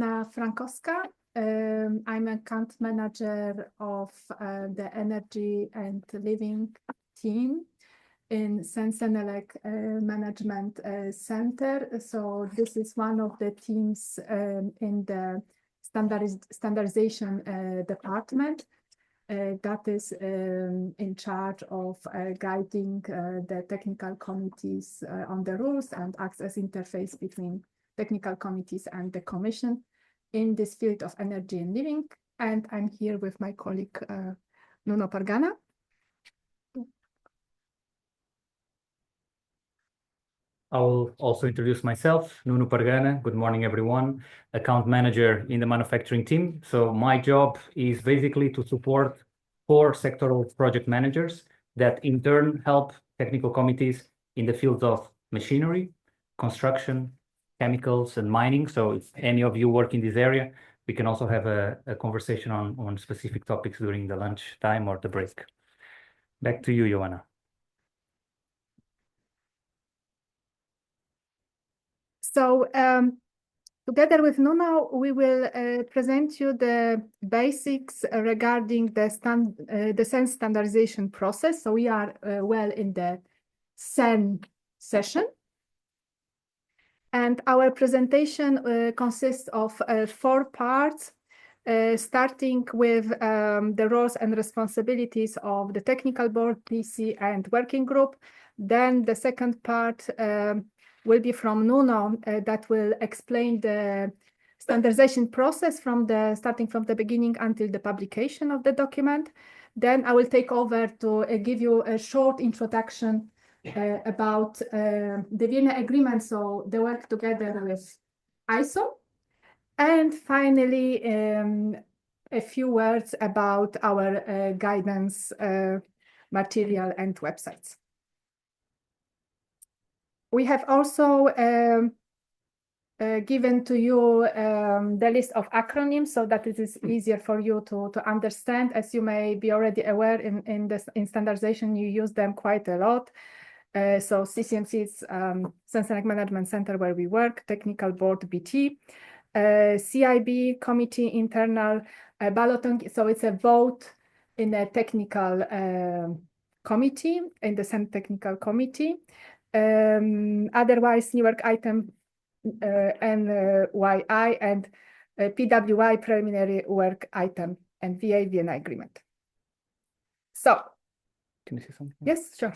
Frankowska. I'm account manager of the Energy and Living team in CEN Management Center. So this is one of the teams in the standardization department that is in charge of guiding the technical committees on the rules and acts as interface between technical committees and the Commission in this field of energy and living. And I'm here with my colleague, Nuno Pargana. I will also introduce myself, Nuno Pargana. Good morning, everyone. Account manager in the manufacturing team. So my job is basically to support 4 sectoral project managers that in turn help technical committees in the fields of machinery, construction, chemicals, and mining. So if any of you work in this area, we can also have a conversation on specific topics during the lunch time or the break. Back to you, Joanna. So together with Nuno, we will present you the basics regarding the CEN standardization process. So we are well in the CEN session. And our presentation consists of 4 parts, starting with the roles and responsibilities of the technical board, PC, and working group. Then the second part will be from Nuno that will explain the standardization process starting from the beginning until the publication of the document. Then I will take over to give you a short introduction about the Vienna Agreement, so the work together with ISO. And finally, a few words about our guidance material and websites. We have also given to you the list of acronyms so that it is easier for you to understand. As you may be already aware, in standardization, you use them quite a lot. So CCMC is CEN Management Center where we work, Technical Board BT, CIB, Committee Internal Balloting. So it's a vote in a technical committee, in the CEN Technical Committee. Otherwise, new work item NYI and PWI, Preliminary Work Item, and VA Vienna Agreement. So, can you say something? Yes, sure.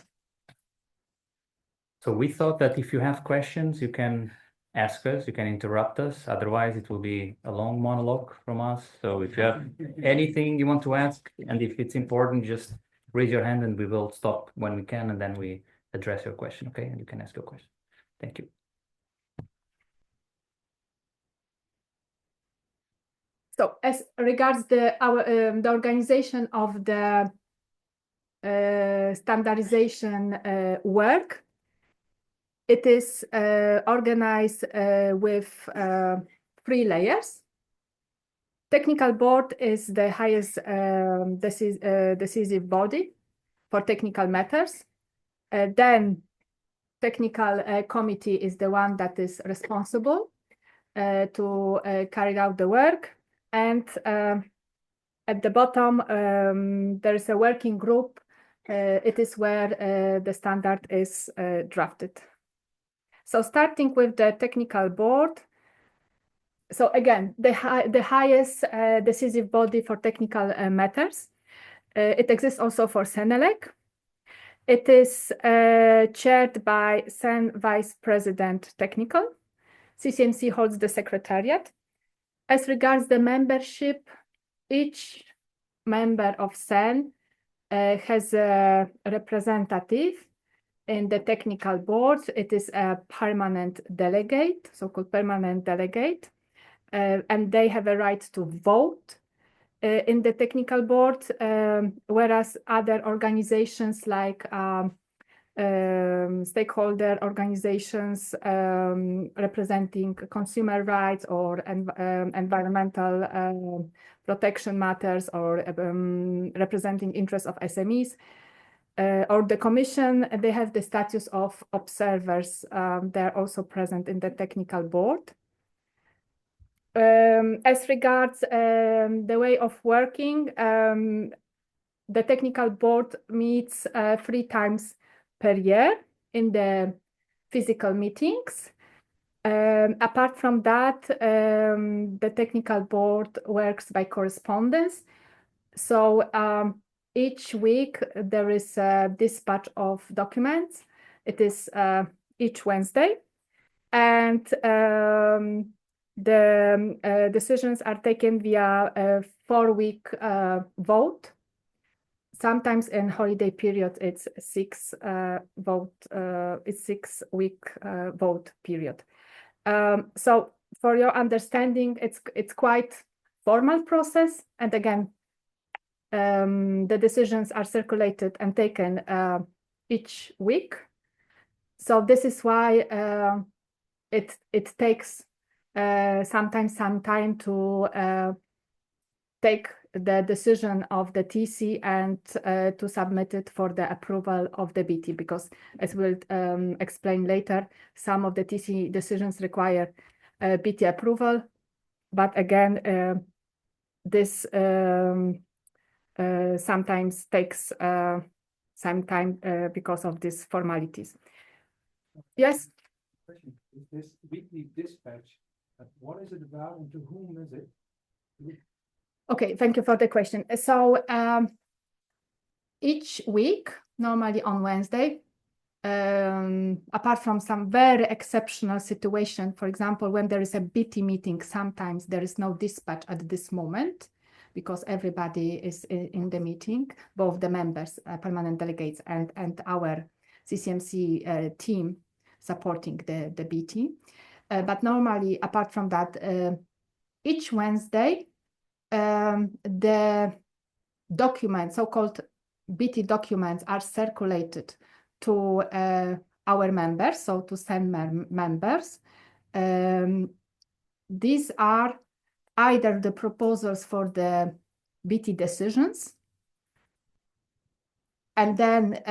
So we thought that if you have questions, you can ask us, you can interrupt us. Otherwise, it will be a long monologue from us. So if you have anything you want to ask, and if it's important, just raise your hand and we will stop when we can, and then we address your question, okay? And you can ask your question. Thank you. So as regards the organization of the standardization work, it is organized with 3 layers. Technical board is the highest decisive body for technical matters. Then technical committee is the one that is responsible to carry out the work. And at the bottom, there is a working group. It is where the standard is drafted. So starting with the technical board. So again, the highest decisive body for technical matters. It exists also for CEN. It is chaired by CEN Vice President Technical. CCMC holds the secretariat. As regards the membership, each member of CEN has a representative in the technical board. It is a permanent delegate, so-called permanent delegate, and they have a right to vote in the technical board, whereas other organizations like stakeholder organizations representing consumer rights or environmental protection matters or representing interests of SMEs, or the Commission, they have the status of observers. They're also present in the technical board. as regards the way of working, the technical board meets 3 times per year in the physical meetings. Apart from that, the technical board works by correspondence. So each week there is a dispatch of documents. It is each Wednesday. And the decisions are taken via a 4-week vote. Sometimes in holiday period, it's 6-week vote period. So for your understanding, it's quite formal process. And again, the decisions are circulated and taken each week. So this is why it takes sometimes some time to take the decision of the TC and to submit it for the approval of the BT, because as we'll explain later, some of the TC decisions require BT approval, but again, this sometimes takes some time because of these formalities. Yes? Is this weekly dispatch, what is it about and to whom is it? Okay, thank you for the question. So each week, normally on Wednesday, apart from some very exceptional situation, for example, when there is a BT meeting, sometimes there is no dispatch at this moment because everybody is in the meeting, both the members, permanent delegates, and our CCMC team supporting the BT. But normally, apart from that, each Wednesday, the documents, so-called BT documents, are circulated to our members, so to CEN members. These are either the proposals for the BT decisions, and then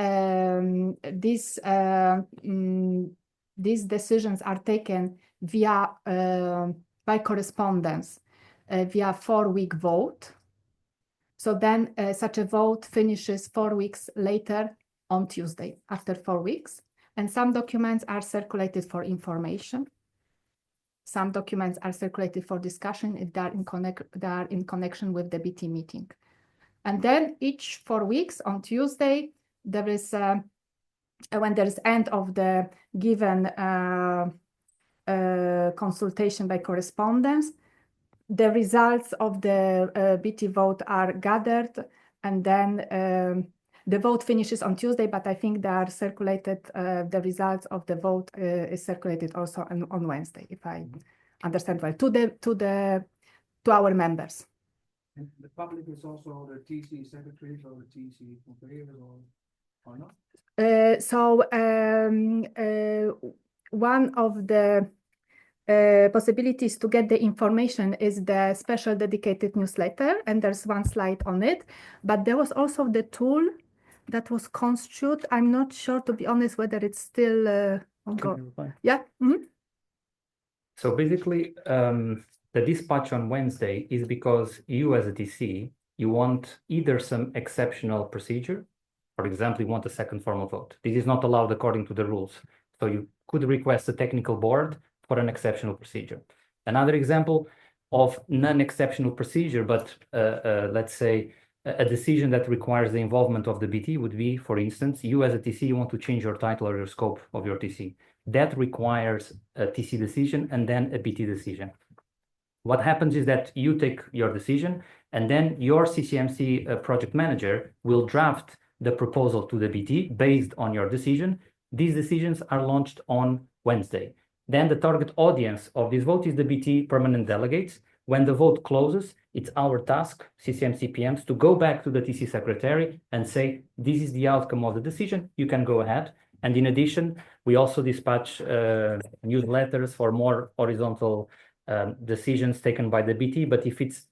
these decisions are taken via by correspondence via 4-week vote. So then such a vote finishes 4 weeks later on Tuesday, after 4 weeks. And some documents are circulated for information. Some documents are circulated for discussion if they are in connection with the BT meeting. And then each 4 weeks on Tuesday, there is, when there is end of the given consultation by correspondence, the results of the BT vote are gathered, and then the vote finishes on Tuesday, but I think they are circulated, the results of the vote is circulated also on Wednesday, if I understand well, to our members. And the public is also the TC secretaries or the TC comparators or not? So one of the possibilities to get the information is the special dedicated newsletter, and there's one slide on it. But there was also the tool that was construed. I'm not sure, to be honest, whether it's still ongoing. Yeah. Mm-hmm. So basically, the dispatch on Wednesday is because you as a TC, you want either some exceptional procedure, for example, you want a second formal vote. This is not allowed according to the rules. So you could request a technical board for an exceptional procedure. Another example of non-exceptional procedure, but let's say a decision that requires the involvement of the BT would be, for instance, you as a TC, you want to change your title or your scope of your TC. That requires a TC decision and then a BT decision. What happens is that you take your decision and then your CCMC project manager will draft the proposal to the BT based on your decision. These decisions are launched on Wednesday. Then the target audience of this vote is the BT permanent delegates. When the vote closes, it's our task, CCMC PMs, to go back to the TC secretary and say, this is the outcome of the decision, you can go ahead. And in addition, we also dispatch newsletters for more horizontal decisions taken by the BT. But if it's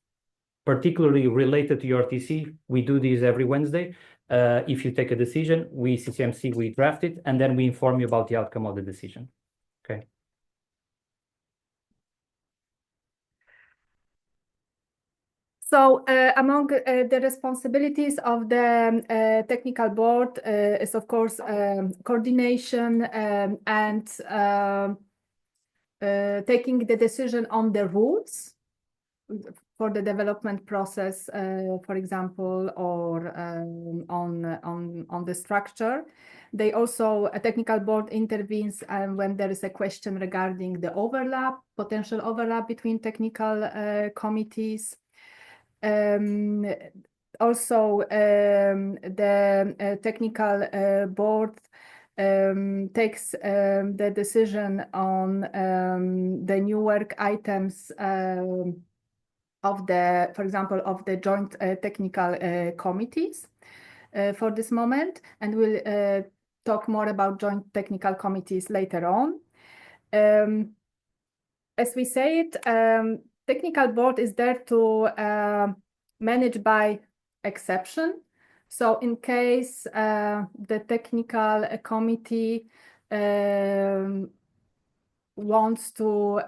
particularly related to your TC, we do this every Wednesday. If you take a decision, we CCMC, we draft it, and then we inform you about the outcome of the decision. Okay. So among the responsibilities of the technical board is, of course, coordination and taking the decision on the rules for the development process, for example, or on the structure. They also, a technical board intervenes when there is a question regarding the overlap, potential overlap between technical committees. Also, the technical board takes the decision on the new work items of the, for example, of the joint technical committees for this moment, and we'll talk more about joint technical committees later on. As we said, technical board is there to manage by exception. So in case the technical committee wants to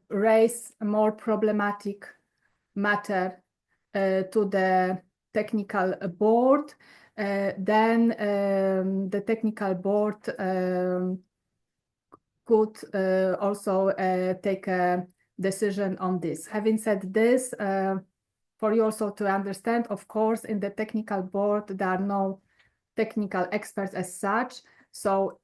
raise a more problematic matter to the technical board, then the technical board could also take a decision on this. Having said this, for you also to understand, of course, in the technical board, there are no technical experts as such. So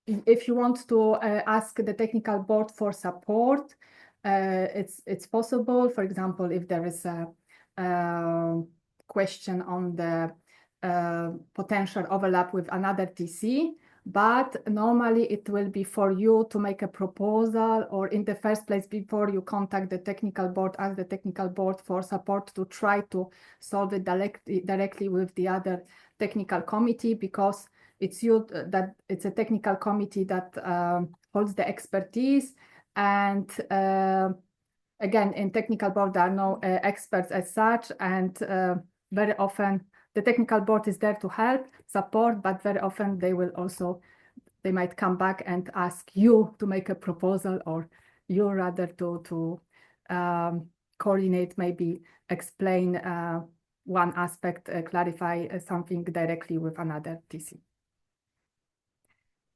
if you want to ask the technical board for support, it's possible. For example, if there is a question on the potential overlap with another TC, but normally it will be for you to make a proposal, or in the first place, before you contact the technical board, ask the technical board for support to try to solve it directly with the other technical committee, because it's you that it's a technical committee that holds the expertise. And again, in technical board, there are no experts as such, and very often the technical board is there to help, support, but very often they might come back and ask you to make a proposal, or you rather to coordinate, maybe explain one aspect, clarify something directly with another TC.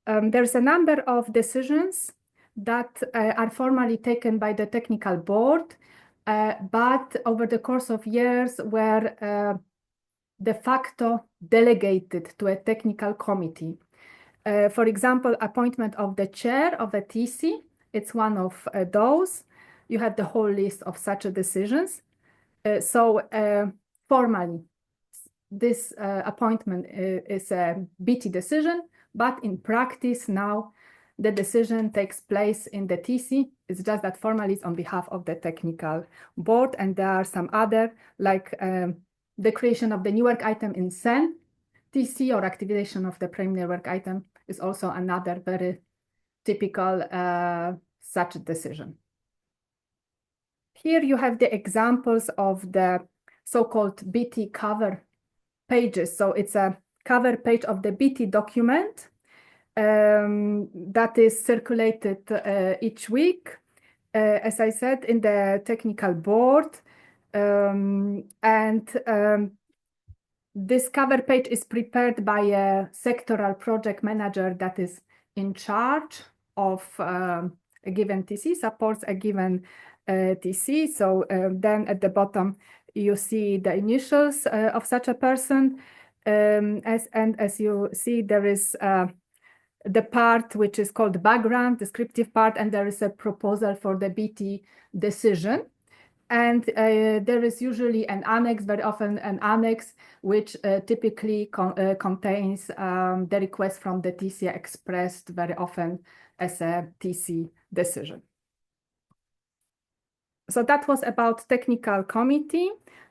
There's a number of decisions that are formally taken by the technical board, but over the course of years were de facto delegated to a technical committee. For example, appointment of the chair of a TC, it's one of those. You have the whole list of such decisions. So formally, this appointment is a BT decision, but in practice now, the decision takes place in the TC. It's just that formally it's on behalf of the technical board, and there are some other, like the creation of the new work item in CEN TC, or activation of the preliminary work item is also another very typical such decision. Here you have the examples of the so-called BT cover pages. So it's a cover page of the BT document that is circulated each week, as I said, in the technical board. This cover page is prepared by a sectoral project manager that is in charge of a given TC, supports a given TC. So then at the bottom, you see the initials of such a person. As you see, there is the part which is called background, descriptive part, and there is a proposal for the BT decision. And there is usually an annex, very often an annex, which typically contains the request from the TC expressed very often as a TC decision. So that was about technical committee.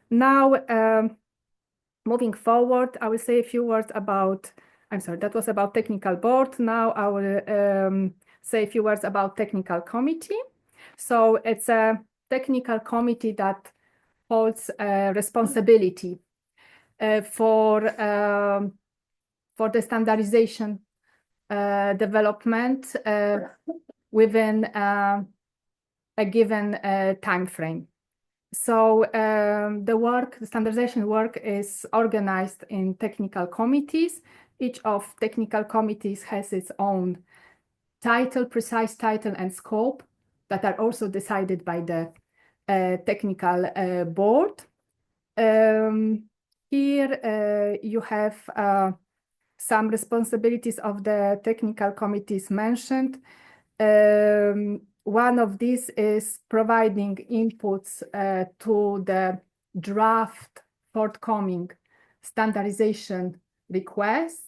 Now, moving forward, I will say a few words about, I'm sorry, that was about technical board. Now I will say a few words about technical committee. So it's a technical committee that holds responsibility for the standardization development within a given time frame. So the standardization work is organized in technical committees. Each of technical committees has its own title, precise title and scope that are also decided by the technical board. Here you have some responsibilities of the technical committees mentioned. One of these is providing inputs to the draft forthcoming standardization request.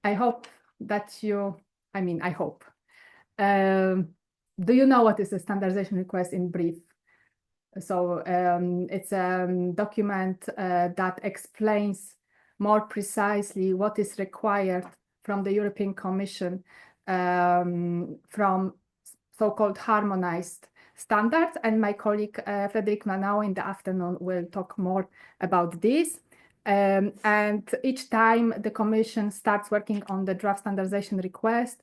I hope that I hope. Do you know what is a standardization request in brief? So it's a document that explains more precisely what is required from the European Commission from so-called harmonized standards. And my colleague Frederic Manau in the afternoon will talk more about this. And each time the Commission starts working on the draft standardization request,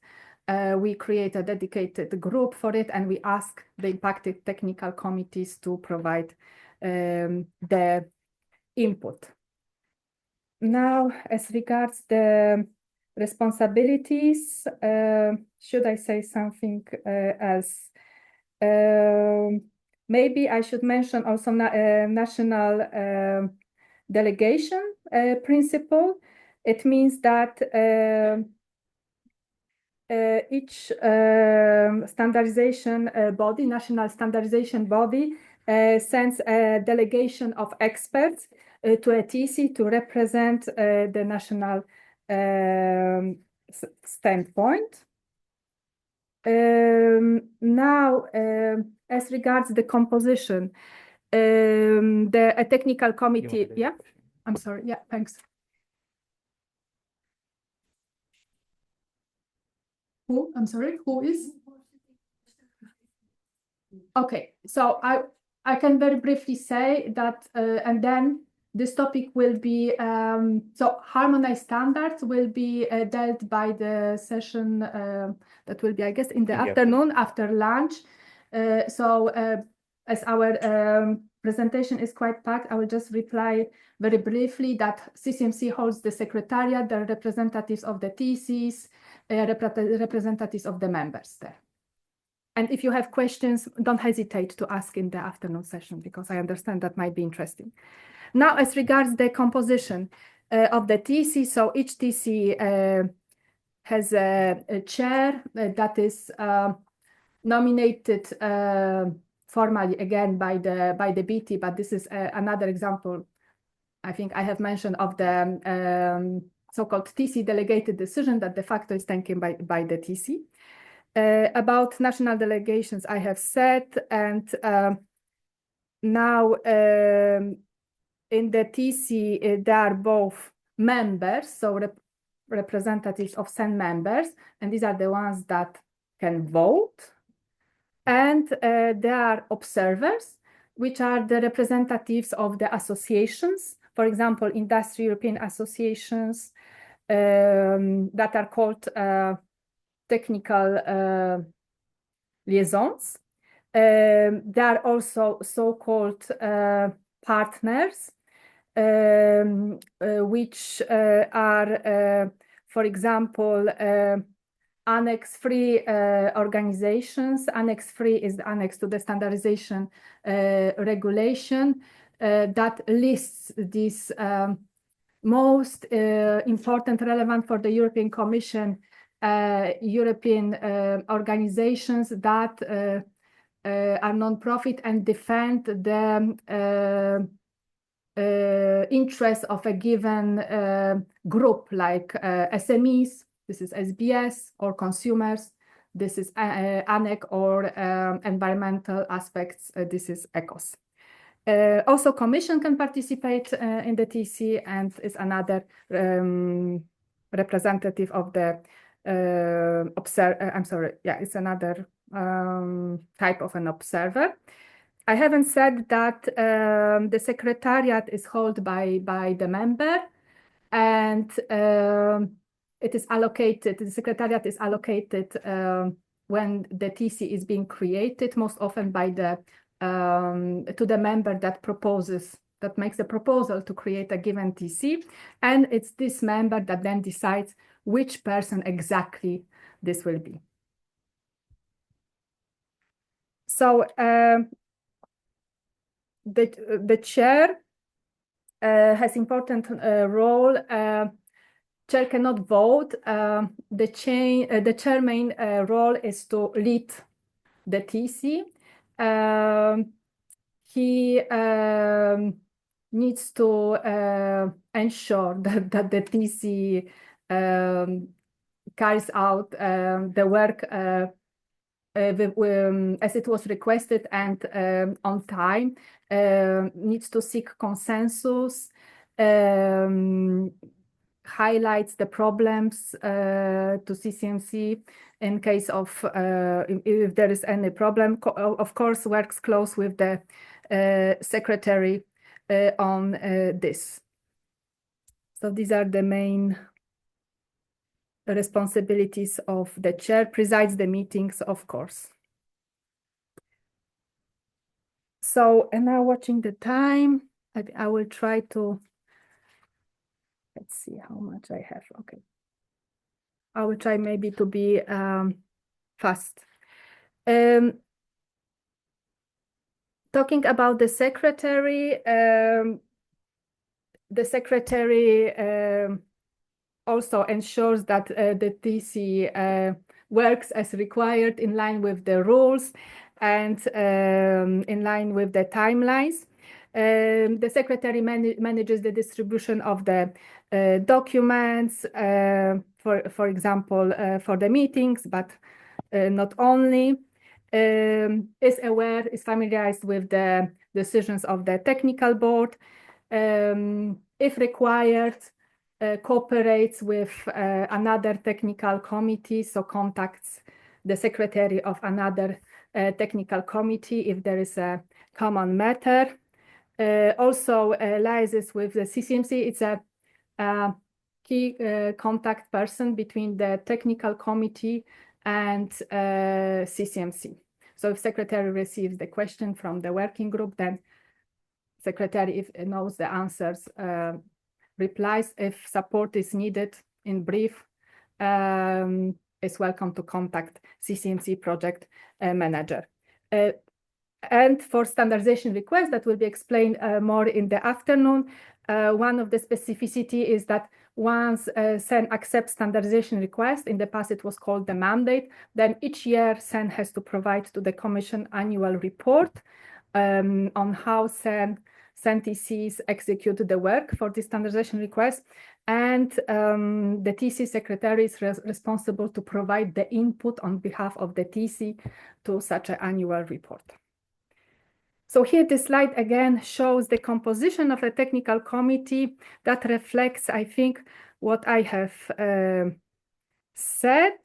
we create a dedicated group for it, and we ask the impacted technical committees to provide the input. Now, as regards the responsibilities, should I say something else? Maybe I should mention also national delegation principle. It means that each standardization body, national standardization body, sends a delegation of experts to a TC to represent the national standpoint. Now, as regards the composition, a technical committee, yeah, I'm sorry, yeah, thanks. Who? I'm sorry, who is? Okay, so I can very briefly say that, and then this topic will be, so harmonized standards will be dealt by the session that will be, I guess, in the afternoon after lunch. As our presentation is quite packed, I will just reply very briefly that CCMC holds the secretariat, the representatives of the TCs, representatives of the members there. And if you have questions, don't hesitate to ask in the afternoon session, because I understand that might be interesting. Now, as regards the composition of the TC, so each TC has a chair that is nominated formally again by the BT, but this is another example I think I have mentioned of the so-called TC delegated decision that de facto is taken by the TC. About national delegations, I have said, and now in the TC, there are both members, so representatives of CEN members, and these are the ones that can vote. And there are observers, which are the representatives of the associations, for example, industry European associations that are called technical liaisons. There are also so-called partners, which are, for example, Annex 3 organizations. Annex 3 is the annex to the standardization regulation that lists these most important, relevant for the European Commission European organizations that are non-profit and defend the interests of a given group, like SMEs, this is SBS, or consumers, this is ANEC, or environmental aspects, this is ECOS. Also, Commission can participate in the TC and is another representative of the it's another type of an observer. I haven't said that the secretariat is held by the member, and it is allocated, the secretariat is allocated when the TC is being created, most often by the to the member that makes a proposal to create a given TC. And it's this member that then decides which person exactly this will be. So the chair has important role. Chair cannot vote. The chair main role is to lead the TC. He needs to ensure that the TC carries out the work as it was requested and on time, needs to seek consensus, highlights the problems to CCMC in case of if there is any problem. Of course, works close with the secretary on this. So these are the main responsibilities of the chair. Presides the meetings, of course. So, and now watching the time, I will try to, let's see how much I have. Okay. I will try maybe to be fast. Talking about the secretary also ensures that the TC works as required in line with the rules and in line with the timelines. The secretary manages the distribution of the documents, for example, for the meetings, but not only. Is familiarized with the decisions of the technical board. If required, cooperates with another technical committee, so contacts the secretary of another technical committee if there is a common matter. Also liaises with the CCMC. It's a key contact person between the technical committee and CCMC. So if secretary receives the question from the working group, then secretary, if it knows the answers, replies. If support is needed in brief, is welcome to contact CCMC project manager. And for standardization requests that will be explained more in the afternoon, one of the specificity is that once CEN accepts standardization request, in the past it was called the mandate, then each year CEN has to provide to the Commission annual report on how CEN TCs execute the work for this standardization request. And the TC secretary is responsible to provide the input on behalf of the TC to such an annual report. So here this slide again shows the composition of a technical committee that reflects, I think, what I have said.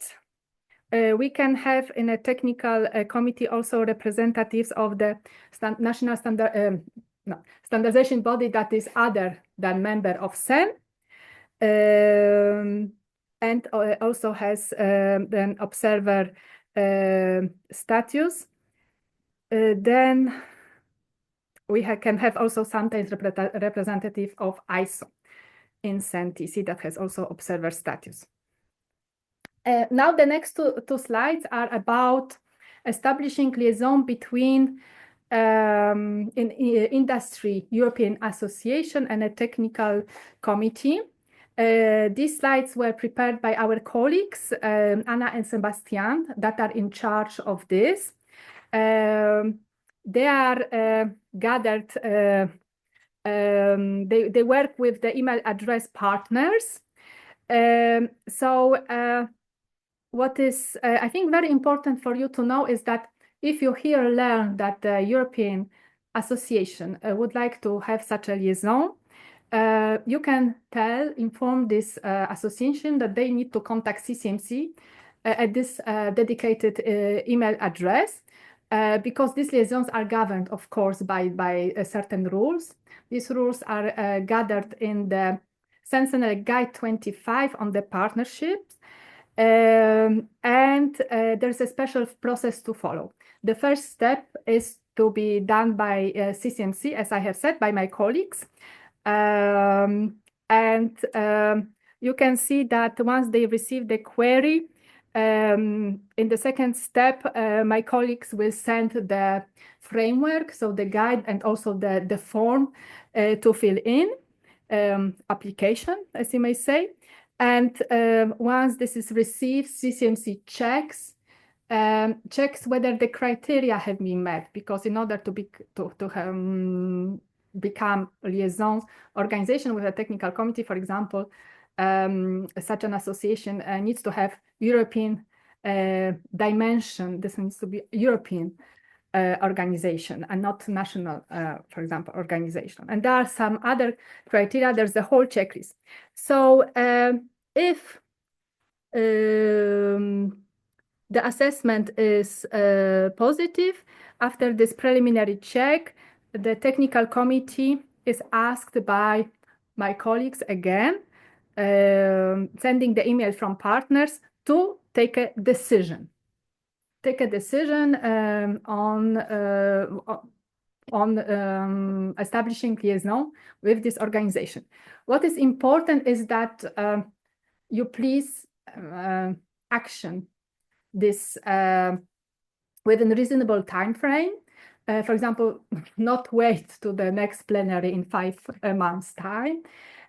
We can have in a technical committee also representatives of the national standardization body that is other than member of CEN, and also has an observer status. Then we can have also sometimes representative of ISO in CEN TC that has also observer status. Now the next two slides are about establishing liaison between industry, European Association and a technical committee. These slides were prepared by our colleagues, Anna and Sebastian, that are in charge of this. They are gathered, they work with the email address partners. What is, I think, very important for you to know is that if you here learn that the European Association would like to have such a liaison, you can inform this association that they need to contact CCMC at this dedicated email address, because these liaisons are governed, of course, by certain rules. These rules are gathered in the CEN Guide 25 on the partnerships. And there's a special process to follow. The first step is to be done by CCMC, as I have said, by my colleagues. You can see that once they receive the query, in the second step, my colleagues will send the framework, so the guide and also the form to fill in, application, as you may say. And once this is received, CCMC checks whether the criteria have been met, because in order to become a liaison organization with a technical committee, for example, such an association needs to have European dimension. This needs to be European organization and not national, for example, organization. And there are some other criteria. There's a whole checklist. So if the assessment is positive, after this preliminary check, the technical committee is asked by my colleagues again, sending the email from partners to take a decision. Take a decision on establishing liaison with this organization. What is important is that you please action this within a reasonable time frame. For example, not wait to the next plenary in 5 months' time,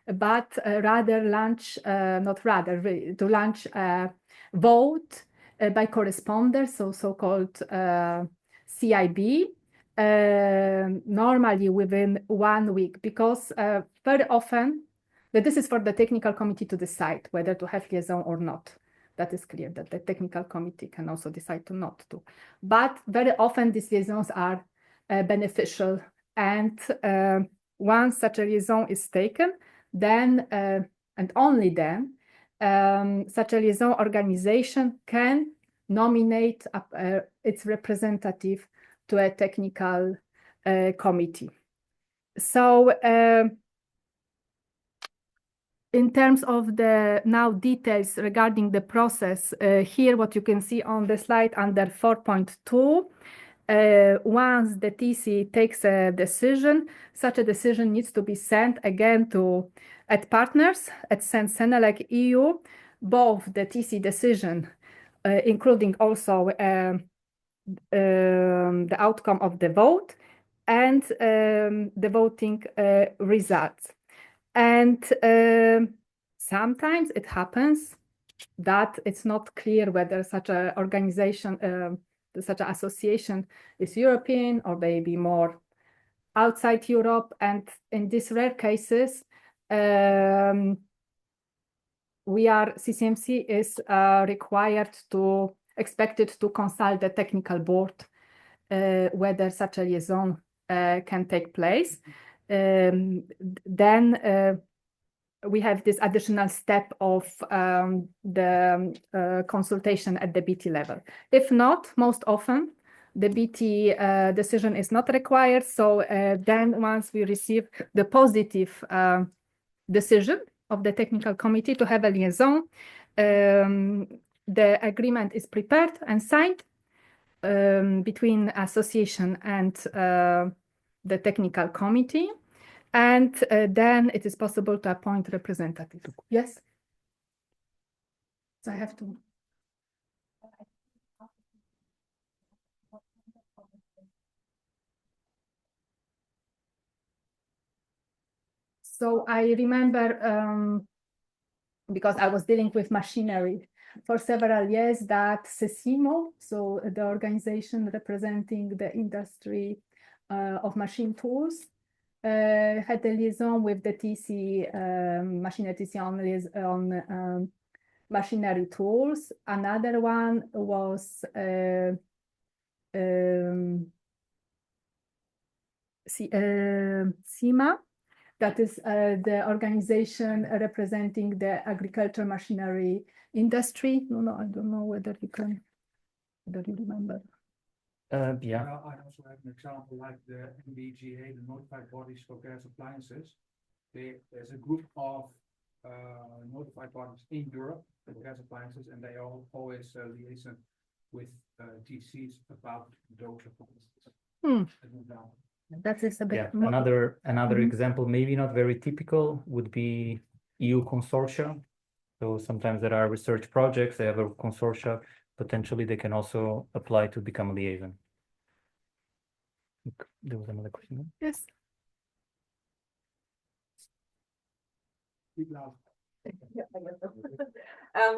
but rather launch, to launch a vote by correspondence, so-called CIB, normally within 1 week, because very often, this is for the technical committee to decide whether to have liaison or not. That is clear that the technical committee can also decide to not to. But very often these liaisons are beneficial. And once such a liaison is taken, then, and only then, such a liaison organization can nominate its representative to a technical committee. So in terms of the now details regarding the process, here what you can see on the slide under 4.2, once the TC takes a decision, such a decision needs to be sent again at partners at CEN EU, both the TC decision, including also the outcome of the vote and the voting results. And sometimes it happens that it's not clear whether such an organization, such an association is European or maybe more outside Europe. And in these rare cases, CCMC is expected to consult the technical board whether such a liaison can take place. Then we have this additional step of the consultation at the BT level. If not, most often the BT decision is not required. So then once we receive the positive decision of the technical committee to have a liaison, the agreement is prepared and signed between association and the technical committee. And then it is possible to appoint representative. Yes? So I have to. So I remember, because I was dealing with machinery for several years, that CECIMO, so the organization representing the industry of machine tools, had a liaison with the TC, machinery TC on machinery tools. Another one was CIMA, that is the organization representing the agriculture machinery industry. No, I don't know whether you remember. Yeah. I also have an example like the NBGA, the Notified Bodies for Gas Appliances. There's a group of notified bodies in Europe for gas appliances, and they all always liaison with TCs about those appliances. Hmm. as an example. That is a bit Yeah, more. another Mhm. example, maybe not very typical, would be EU consortia. So sometimes there are research projects, they have a consortia, potentially they can also apply to become a liaison. There was another question. Yes. Speak loud. Yeah, I guess so.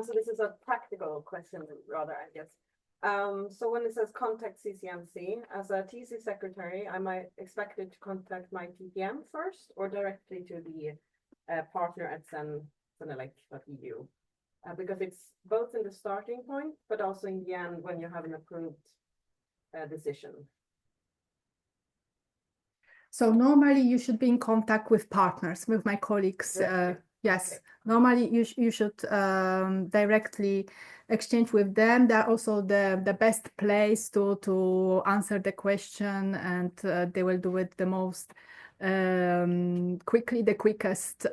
So this is a practical question rather, I guess. So when it says contact CCMC, as a TC secretary, am I expected to contact my TPM first or directly to the partner at CEN.EU? Because it's both in the starting point, but also in the end when you have an approved decision. So normally you should be in contact with partners, with my colleagues. Directly. Yes, Okay. normally you should directly exchange with them. They're also the best place to answer the question, and they will do it the most quickly, the quickest,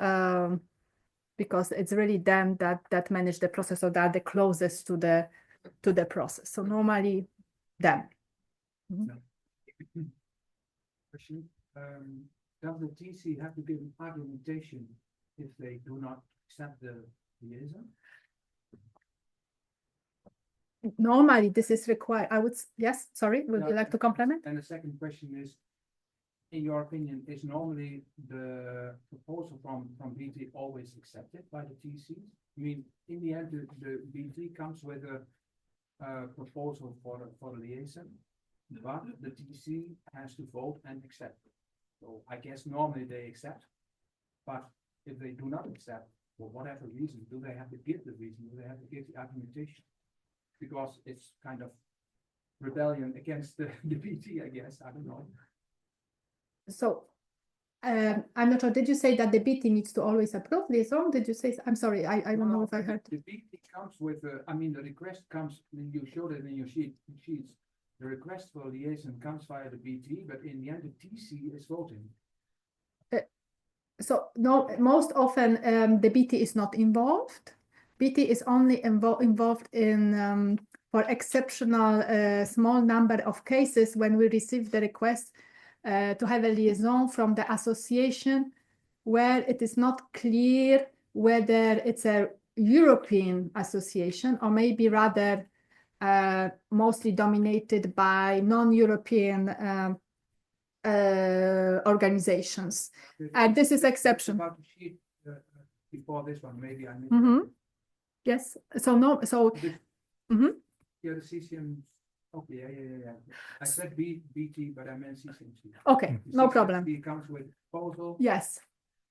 because it's really them that manage the process, or that are the closest to the process. So normally them. Question. Does the TC have to give an argumentation if they do not accept the liaison? Normally, this is required. Yes, sorry, would you Yeah, like to complement? And the second question is, in your opinion, is normally the proposal from BT always accepted by the TCs? I mean, in the end, the BT comes with a proposal for the liaison, but the TC has to vote and accept it. So I guess normally they accept, but if they do not accept, for whatever reason, do they have to give the reason? Do they have to give the argumentation? Because it's kind of rebellion against the BT, I guess. I don't know. So, I'm not sure. Did you say that the BT needs to always approve liaison? Did you say? I'm sorry, I don't know if I heard. The BT comes with, I mean, the request comes, you showed it in your sheets. The request for liaison comes via the BT, but in the end, the TC is voting. So no, most often the BT is not involved. BT is only involved in for exceptional small number of cases when we receive the request to have a liaison from the association where it is not clear whether it's a European association or maybe rather mostly dominated by non-European organizations. And this is exception. About the sheet before this one, maybe I missed Mhm. that. Yes, so no, so The- Mhm. Yeah, the CCM, okay, yeah. I said BT, but I meant CCMC. Okay, The no problem. CCMC comes with proposal, Yes,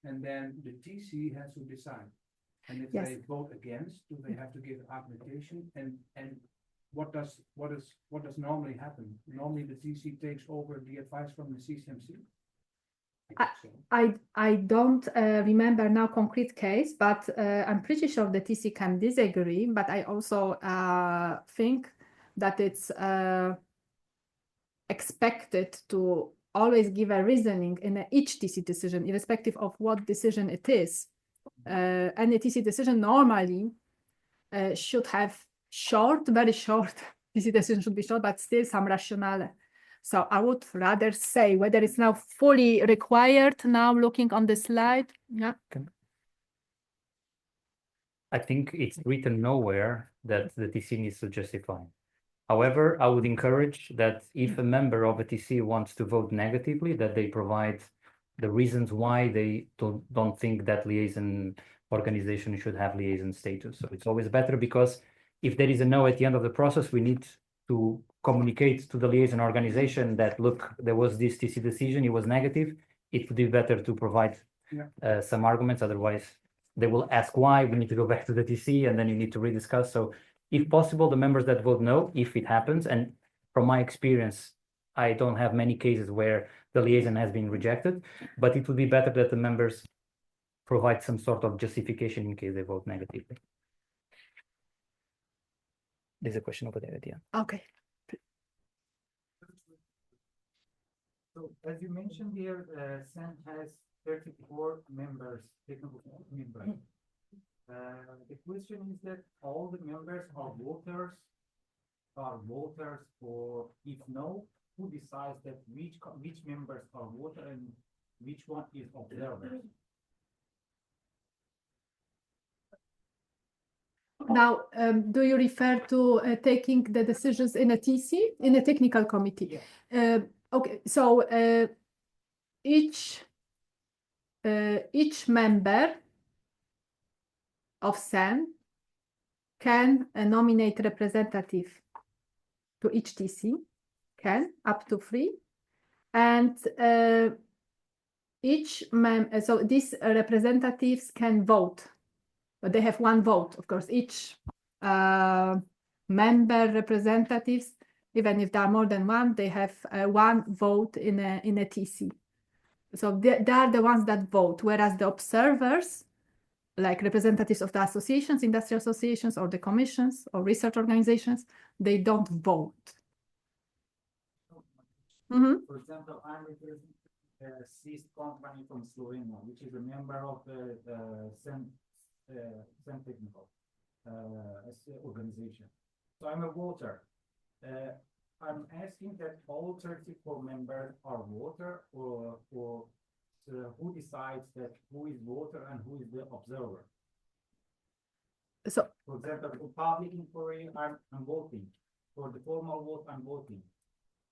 and then the TC has to decide. And if Yes. they vote against, do they have to give argumentation? And what does normally happen? Normally the TC takes over the advice from the CCMC? I guess so. I don't remember now concrete case, but I'm pretty sure the TC can disagree. But I also think that it's expected to always give a reasoning in each TC decision, irrespective of what decision it is. Any TC decision normally should have very short, TC decision should be short, but still some rationale. So I would rather say whether it's now fully required now looking on the slide. Yeah. I think it's written nowhere that the TC needs to justify. However, I would encourage that if a member of a TC wants to vote negatively, that they provide the reasons why they don't think that liaison organization should have liaison status. So it's always better, because if there is a no at the end of the process, we need to communicate to the liaison organization that, look, there was this TC decision, it was negative. It would be better to provide some arguments. Otherwise, they will ask why. We need to go back to the TC, and then you need to rediscuss. So if possible, the members that vote no, if it happens, and from my experience, I don't have many cases where the liaison has been rejected, but it would be better that the members provide some sort of justification in case they vote negatively. There's a question over there at the end. Okay. So as you mentioned here, CEN has 34 members, technical members. The question is that all the members are voters for if no, who decides that which members are voter and which one is observer? Now, do you refer to taking the decisions in a TC, in a technical committee? Yeah. Okay, so each member of CEN can nominate representative to each TC, up to 3, and so these representatives can vote, but they have 1 vote, of course. Each member representatives, even if there are more than 1, they have 1 vote in a TC. So they are the ones that vote, whereas the observers, like representatives of the associations, industrial associations, or the commissions, or research organizations, they don't vote. For example, I'm representing a CES company from Slovenia, which is a member of the CEN Technical organization. So I'm a voter. I'm asking that all 34 members are voter, or who decides that who is voter and who is the observer? So, for example, for public inquiry, I'm voting. For the formal vote, I'm voting.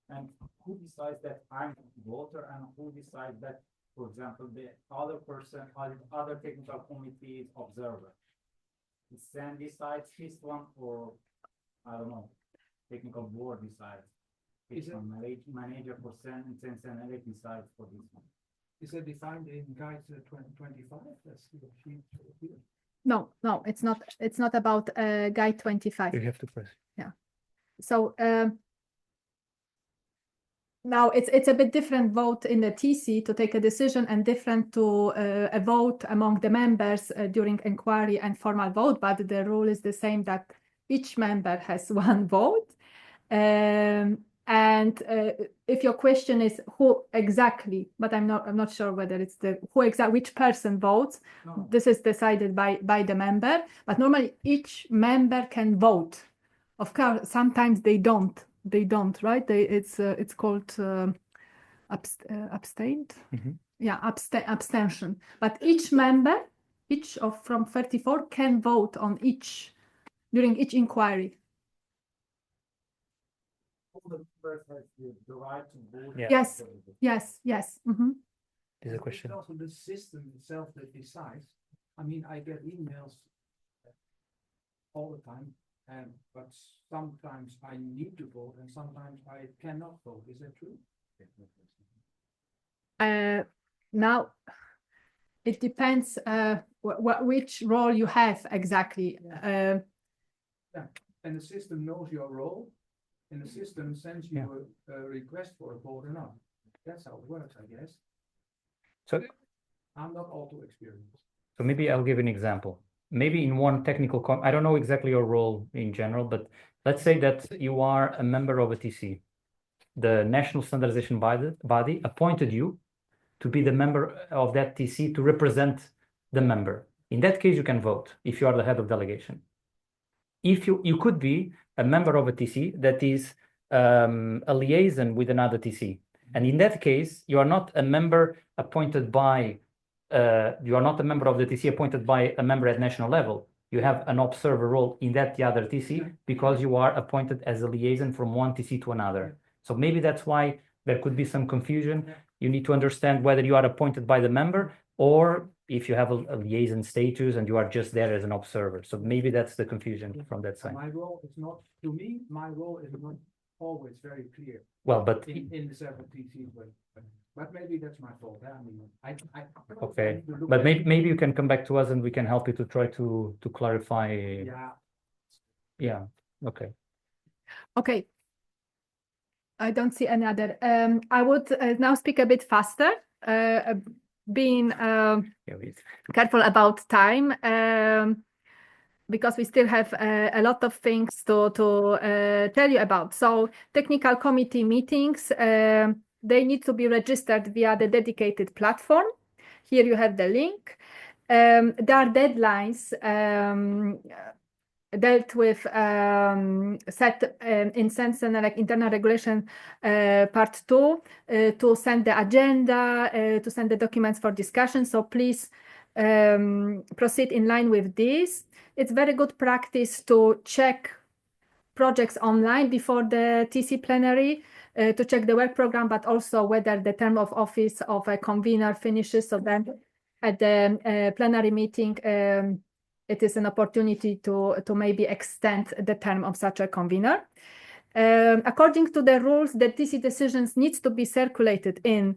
And who decides that I'm a voter, and who decides that, for example, the other person, other technical committee is observer? CEN decides this one, or I don't know, technical board decides. It's a manager for CEN, and CEN decides for this one. Is it defined in guide 25? That's the sheet here. no, it's not. It's not about guide 25. You have to press. Yeah. So now it's a bit different vote in the TC to take a decision, and different to a vote among the members during inquiry and formal vote. But the rule is the same, that each member has 1 vote. And if your question is who exactly, but I'm not sure whether it's which person votes. No. This is decided by the member, but normally each member can vote. Of course, sometimes they don't, right? It's called abstained. Yeah, abstention. But each member, from 34, can vote on during each inquiry. All the members have the right to vote. Yeah. Yes. There's a question. It's also the system itself that decides. I mean, I get emails all the time, but sometimes I need to vote and sometimes I cannot vote. Is that true? Now, it depends which role you have exactly. And the system knows your role, and the system sends you a request for a vote or not. That's how it works, I guess. So I'm not all too experienced. So maybe I'll give an example. Maybe in one technical, I don't know exactly your role in general, but let's say that you are a member of a TC. The National Standardization Body appointed you to be the member of that TC to represent the member. In that case, you can vote if you are the head of delegation. If you could be a member of a TC that is a liaison with another TC. And in that case, you are not a member appointed by you are not a member of the TC appointed by a member at national level. You have an observer role in the other TC because you are appointed as a liaison from one TC to another. So maybe that's why there could be some confusion. You need to understand whether you are appointed by the member or if you have a liaison status and you are just there as an observer. So maybe that's the confusion from that side. My role is not, to me, my role is not always very clear. Well, but in the 17th way. But maybe that's my fault. I mean, okay, but maybe you can come back to us and we can help you to try to clarify. Yeah. Okay. Okay. I don't see any other. I would now speak a bit faster, being careful about time, because we still have a lot of things to tell you about. So technical committee meetings, they need to be registered via the dedicated platform. Here you have the link. There are deadlines dealt with set in CEN like internal regulation part 2 to send the agenda, to send the documents for discussion. So please proceed in line with this. It's very good practice to check projects online before the TC plenary, to check the work program, but also whether the term of office of a convener finishes. So then at the plenary meeting, it is an opportunity to maybe extend the term of such a convener. According to the rules, the TC decisions needs to be circulated in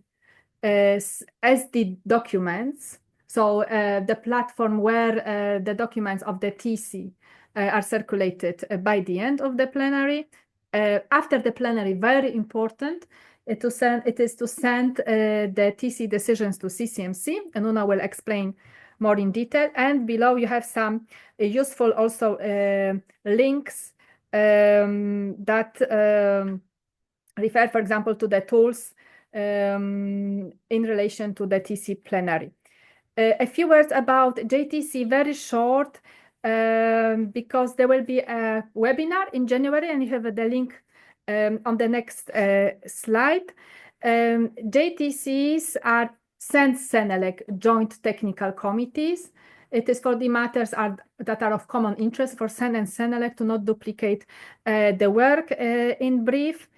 SD documents. So the platform where the documents of the TC are circulated by the end of the plenary. After the plenary, very important, it is to send the TC decisions to CCMC, and Nuno will explain more in detail. And below you have some useful also links that refer, for example, to the tools in relation to the TC plenary. A few words about JTC, very short, because there will be a webinar in January, and you have the link on the next slide. JTCs are CEN-CENELEC joint technical committees. It is for the matters that are of common interest for CEN and CENELEC to not duplicate the work. In brief,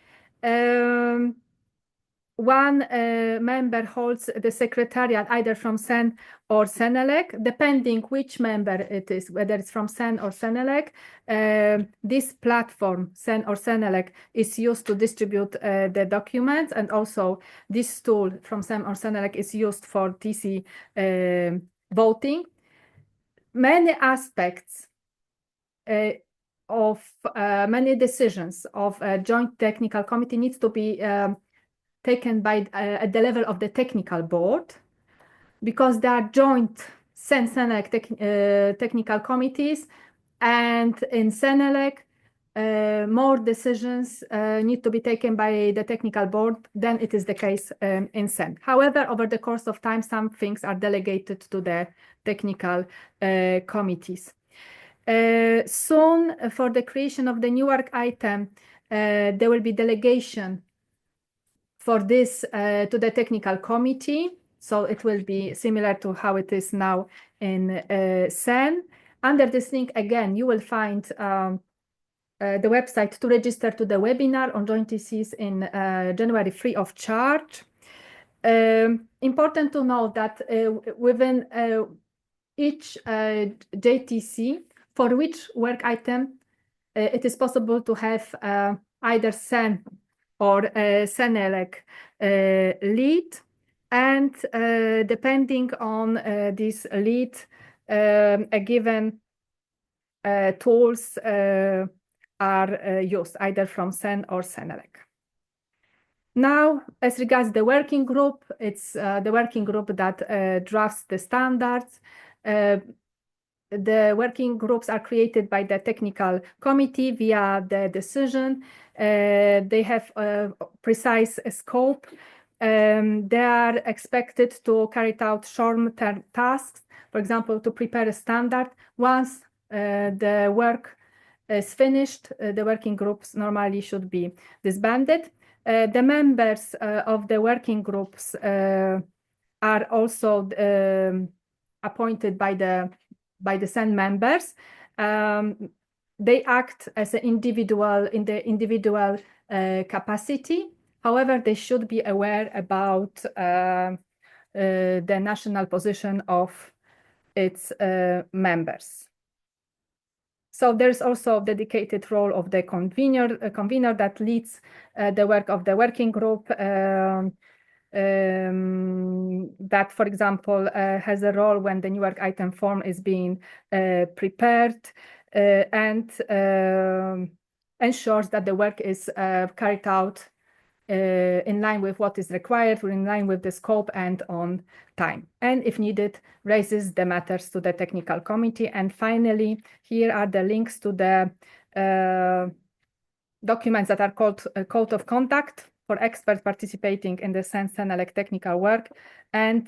one member holds the secretariat either from CEN or CENELEC, depending which member it is, whether it's from CEN or CENELEC. This platform, CEN or CENELEC, is used to distribute the documents, and also this tool from CEN or CENELEC is used for TC voting. Many aspects of many decisions of a joint technical committee needs to be taken by at the level of the technical board, because there are joint CEN-CENELEC technical committees, and in CENELEC more decisions need to be taken by the technical board than it is the case in CEN. However, over the course of time, some things are delegated to the technical committees. Soon, for the creation of the new work item, there will be delegation for this to the technical committee. So it will be similar to how it is now in CEN. Under this link, again, you will find the website to register to the webinar on joint TCs in January, free of charge. Important to note that within each JTC, for which work item it is possible to have either CEN or CENELEC lead, and depending on this lead, a given tools are used either from CEN or CENELEC. Now, as regards the working group, it's the working group that drafts the standards. The working groups are created by the technical committee via the decision. They have a precise scope. They are expected to carry out short-term tasks, for example, to prepare a standard. Once the work is finished, the working groups normally should be disbanded. The members of the working groups are also appointed by the CEN members. They act as an individual in the individual capacity. However, they should be aware about the national position of its members. So there's also a dedicated role of the convener that leads the work of the working group, that, for example, has a role when the new work item form is being prepared, and ensures that the work is carried out in line with what is required, in line with the scope and on time. And if needed, raises the matters to the technical committee. And finally, here are the links to the documents that are called a code of conduct for experts participating in the CEN technical work. And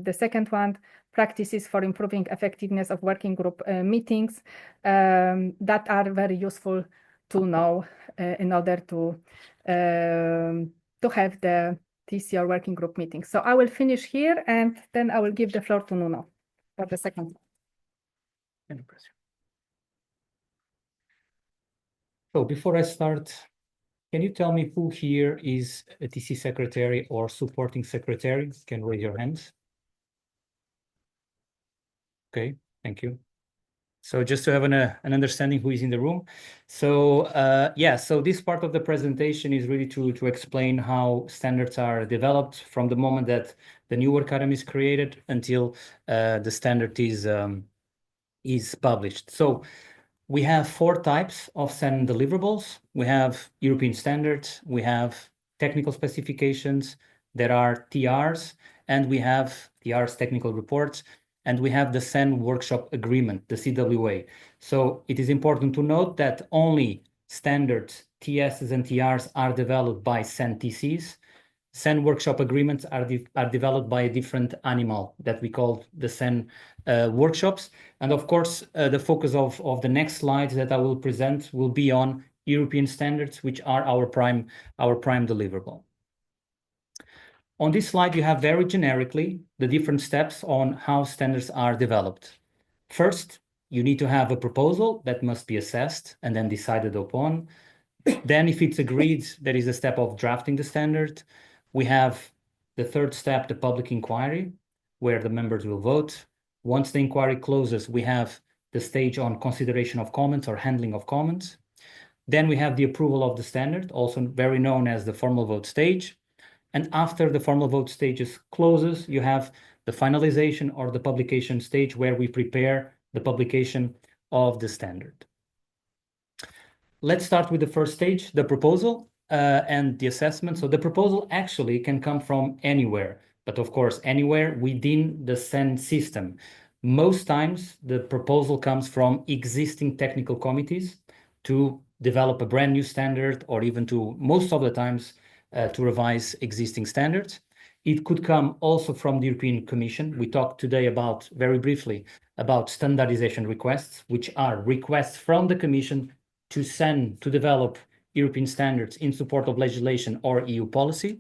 the second one, practices for improving effectiveness of working group meetings that are very useful to know in order to have the TC or working group meetings. So I will finish here and then I will give the floor to Nuno for the second one. So before I start, can you tell me who here is a TC secretary or supporting secretary? Can raise your hands. Okay, thank you. So just to have an understanding who is in the room. So yeah, so this part of the presentation is really to explain how standards are developed from the moment that the new work item is created until the standard is published. So we have 4 types of CEN deliverables. We have European standards, we have technical specifications, there are TRs, and we have TRs technical reports, and we have the CEN workshop agreement, the CWA. So it is important to note that only standards, TSs and TRs are developed by CEN TCs. CEN workshop agreements are developed by a different animal that we call the CEN workshops. And of course, the focus of the next slides that I will present will be on European standards, which are our prime deliverable. On this slide, you have very generically the different steps on how standards are developed. First, you need to have a proposal that must be assessed and then decided upon. Then if it's agreed, there is a step of drafting the standard. We have the third step, the public inquiry, where the members will vote. Once the inquiry closes, we have the stage on consideration of comments or handling of comments. Then we have the approval of the standard, also very known as the formal vote stage. And after the formal vote stages closes, you have the finalization or the publication stage where we prepare the publication of the standard. Let's start with the first stage, the proposal and the assessment. So the proposal actually can come from anywhere, but of course, anywhere within the CEN system. Most times, the proposal comes from existing technical committees to develop a brand new standard, or even to, most of the times, to revise existing standards. It could come also from the European Commission. We talked today about, very briefly, about standardization requests, which are requests from the Commission to CEN to develop European standards in support of legislation or EU policy.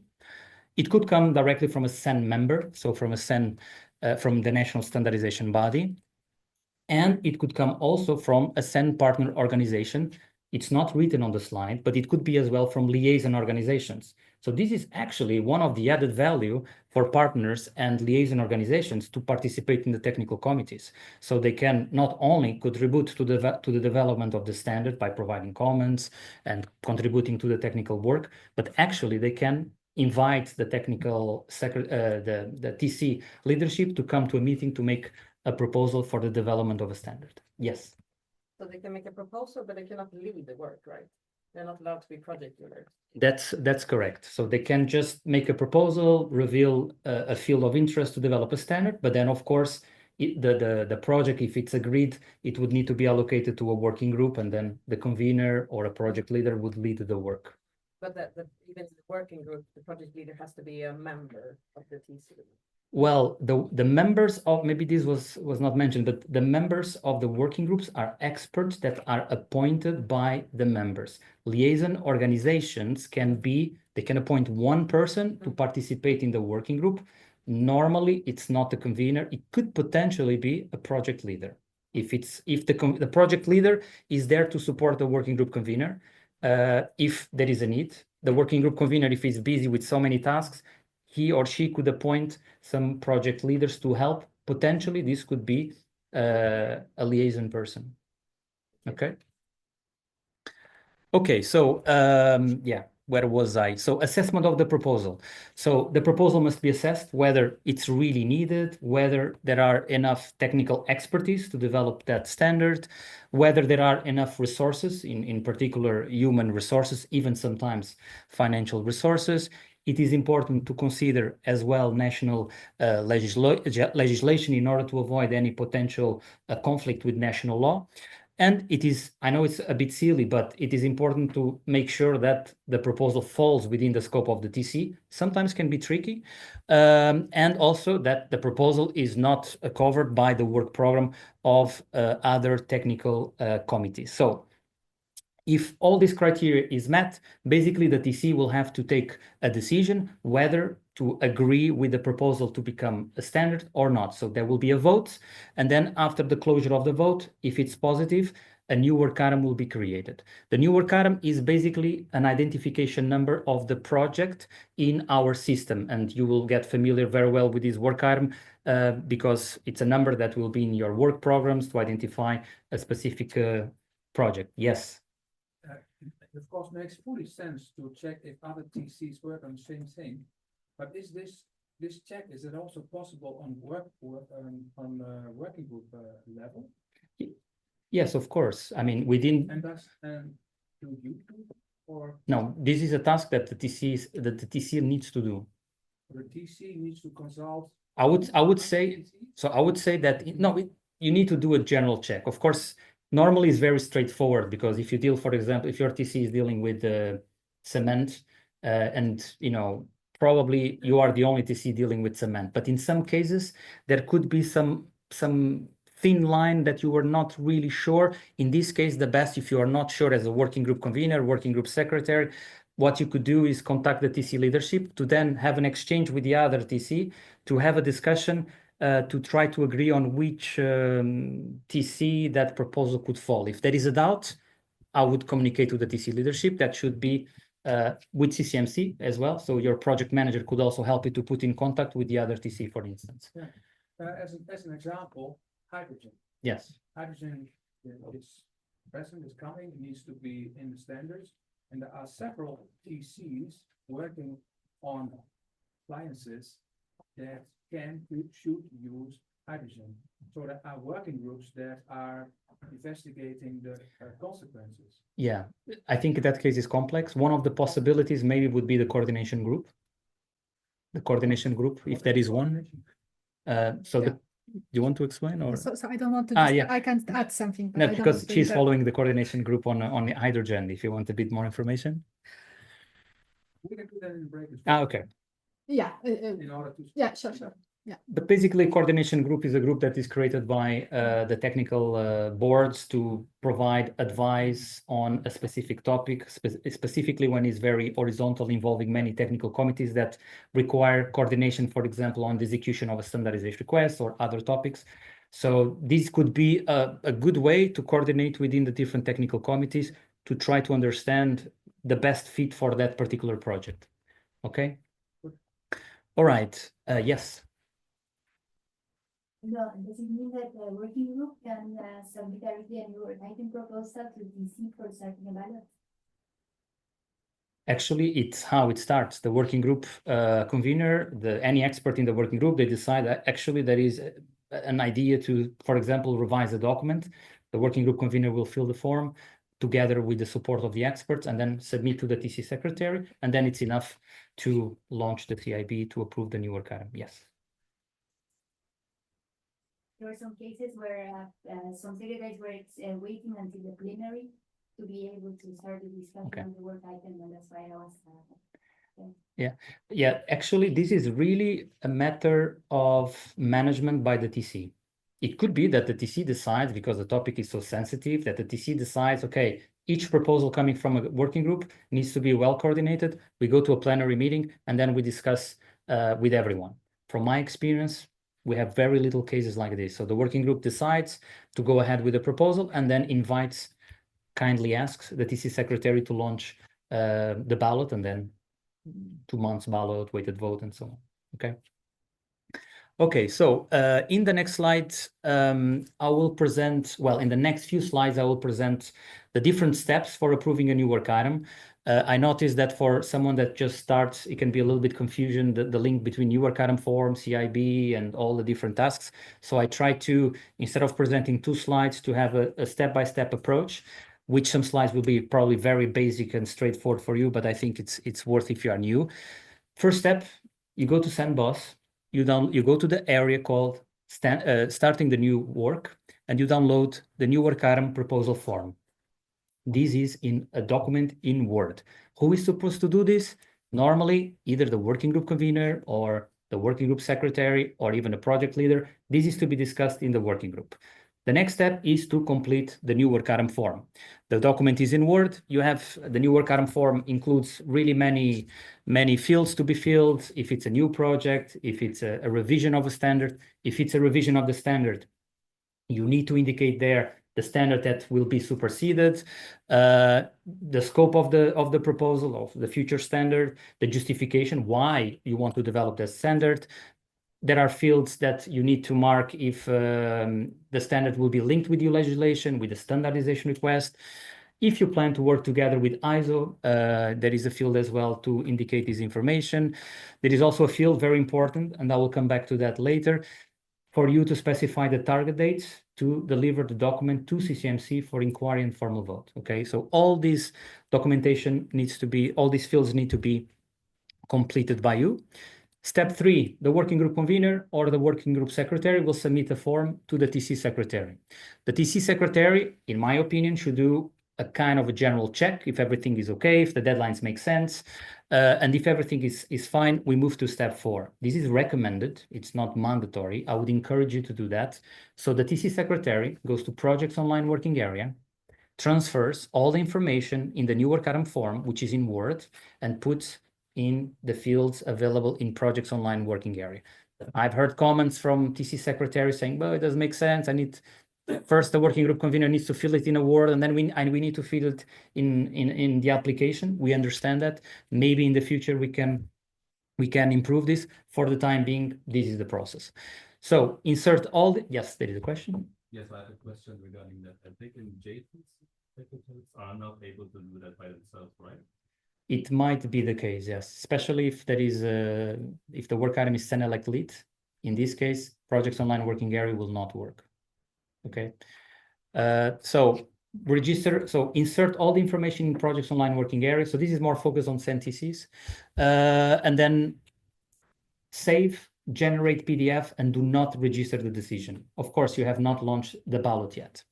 It could come directly from a CEN member, so from a CEN, from the national standardization body. And it could come also from a CEN partner organization. It's not written on the slide, but it could be as well from liaison organizations. So this is actually one of the added value for partners and liaison organizations to participate in the technical committees. So they can not only contribute to the development of the standard by providing comments and contributing to the technical work, but actually they can invite the technical the TC leadership to come to a meeting to make a proposal for the development of a standard. Yes. So they can make a proposal, but they cannot lead the work, right? They're not allowed to be project leaders. That's correct. So they can just make a proposal, reveal a field of interest to develop a standard, but then of course the project, if it's agreed, it would need to be allocated to a working group, and then the convener or a project leader would lead the work. But even the working group, the project leader has to be a member of the TC. Well, the members of, maybe this was not mentioned, but the members of the working groups are experts that are appointed by the members. Liaison organizations they can appoint one person to participate in the working group. Normally, it's not the convener. It could potentially be a project leader. If the project leader is there to support the working group convener, if there is a need, the working group convener, if he's busy with so many tasks, he or she could appoint some project leaders to help. Potentially, this could be a liaison person. Okay. Okay, so yeah, where was I? So assessment of the proposal. So the proposal must be assessed whether it's really needed, whether there are enough technical expertise to develop that standard, whether there are enough resources, in particular human resources, even sometimes financial resources. It is important to consider as well national legislation in order to avoid any potential conflict with national law. And it is, I know it's a bit silly, but it is important to make sure that the proposal falls within the scope of the TC. Sometimes can be tricky. And also that the proposal is not covered by the work program of other technical committees. So if all this criteria is met, basically the TC will have to take a decision whether to agree with the proposal to become a standard or not. So there will be a vote, and then after the closure of the vote, if it's positive, a new work item will be created. The new work item is basically an identification number of the project in our system, and you will get familiar very well with this work item because it's a number that will be in your work programs to identify a specific project. Yes. It of course makes fully sense to check if other TCs work on the same thing, but is this check, is it also possible on working group level? Yes, of course. I mean, within. And do you do or? No, this is a task that the TC needs to do. The TC needs to consult. I would say so. I would say that you need to do a general check. Of course, normally it's very straightforward because if you deal, for example, if your TC is dealing with cement, and probably you are the only TC dealing with cement. But in some cases, there could be some thin line that you were not really sure. In this case, the best, if you are not sure as a working group convener, working group secretary, what you could do is contact the TC leadership to then have an exchange with the other TC to have a discussion to try to agree on which TC that proposal could fall. If there is a doubt, I would communicate to the TC leadership. That should be with CCMC as well. So your project manager could also help you to put in contact with the other TC, for instance. Yeah. As an example, hydrogen. Yes. Hydrogen is present, is coming, needs to be in the standards. And there are several TCs working on appliances that should use hydrogen. So there are working groups that are investigating the consequences. Yeah, I think that case is complex. One of the possibilities maybe would be the coordination group. The coordination group, if there is one. Do you want to explain or? So I don't want to. Yeah. I can add something. But No, I don't because want to she's interrupt. following the coordination group on hydrogen. If you want a bit more information. We can do that in the break. Okay. Yeah. In order to. Yeah. Sure. Yeah. But basically, coordination group is a group that is created by the technical boards to provide advice on a specific topic, specifically when it's very horizontal, involving many technical committees that require coordination, for example, on the execution of a standardization request or other topics. So this could be a good way to coordinate within the different technical committees to try to understand the best fit for that particular project. Okay? All right. Yes. No, does it mean that the working group can submit directly a new item proposal to DC for starting a ballot? Actually, it's how it starts. The working group convener, any expert in the working group, they decide that actually there is an idea to, for example, revise a document. The working group convener will fill the form together with the support of the experts and then submit to the TC secretary. And then it's enough to launch the TIB to approve the new work item. Yes. There were some cases where some secretaries were waiting until the plenary to be able to start the discussion on the work item, and that's why I was. Yeah. Actually, this is really a matter of management by the TC. It could be that the TC decides, because the topic is so sensitive, that the TC decides, okay, each proposal coming from a working group needs to be well coordinated. We go to a plenary meeting and then we discuss with everyone. From my experience, we have very little cases like this. So the working group decides to go ahead with the proposal and then kindly asks the TC secretary to launch the ballot, and then 2 months ballot, weighted vote, and so on. Okay. Okay, so in the next slide, I will present, well, in the next few slides, I will present the different steps for approving a new work item. I noticed that for someone that just starts, it can be a little bit confusion, the link between new work item form, CIB, and all the different tasks. So I try to, instead of presenting 2 slides, to have a step-by-step approach, which some slides will be probably very basic and straightforward for you, but I think it's worth if you are new. First step, you go to CEN Boss. You go to the area called starting the new work, and you download the new work item proposal form. This is in a document in Word. Who is supposed to do this? Normally, either the working group convener or the working group secretary or even a project leader. This is to be discussed in the working group. The next step is to complete the new work item form. The document is in Word. You have the new work item form includes really many fields to be filled. If it's a new project, if it's a revision of a standard, if it's a revision of the standard, you need to indicate there the standard that will be superseded, the scope of the proposal of the future standard, the justification why you want to develop that standard. There are fields that you need to mark if the standard will be linked with your legislation, with the standardization request. If you plan to work together with ISO, there is a field as well to indicate this information. There is also a field very important, and I will come back to that later, for you to specify the target dates to deliver the document to CCMC for inquiry and formal vote. Okay, so all this documentation needs to be, all these fields need to be completed by you. Step 3, the working group convener or the working group secretary will submit a form to the TC secretary. The TC secretary, in my opinion, should do a kind of a general check if everything is okay, if the deadlines make sense, and if everything is fine, we move to step 4. This is recommended, it's not mandatory. I would encourage you to do that. So the TC secretary goes to Projects Online Working Area, transfers all the information in the new work item form, which is in Word, and puts in the fields available in Projects Online Working Area. I've heard comments from TC secretary saying, well, it doesn't make sense. I need first the working group convener needs to fill it in a Word, and then we need to fill it in the application. We understand that. Maybe in the future we can improve this. For the time being, this is the process. So insert all the, yes, there is a question. Yes, I have a question regarding that. I think in JSON, secretaries are not able to do that by themselves, right? It might be the case, yes, especially if there is if the work item is CEN lead. In this case, Projects Online Working Area will not work. Okay, so insert all the information in Projects Online Working Area. So this is more focused on CEN TCs, and then save, generate PDF, and do not register the decision. Of course, you have not launched the ballot yet.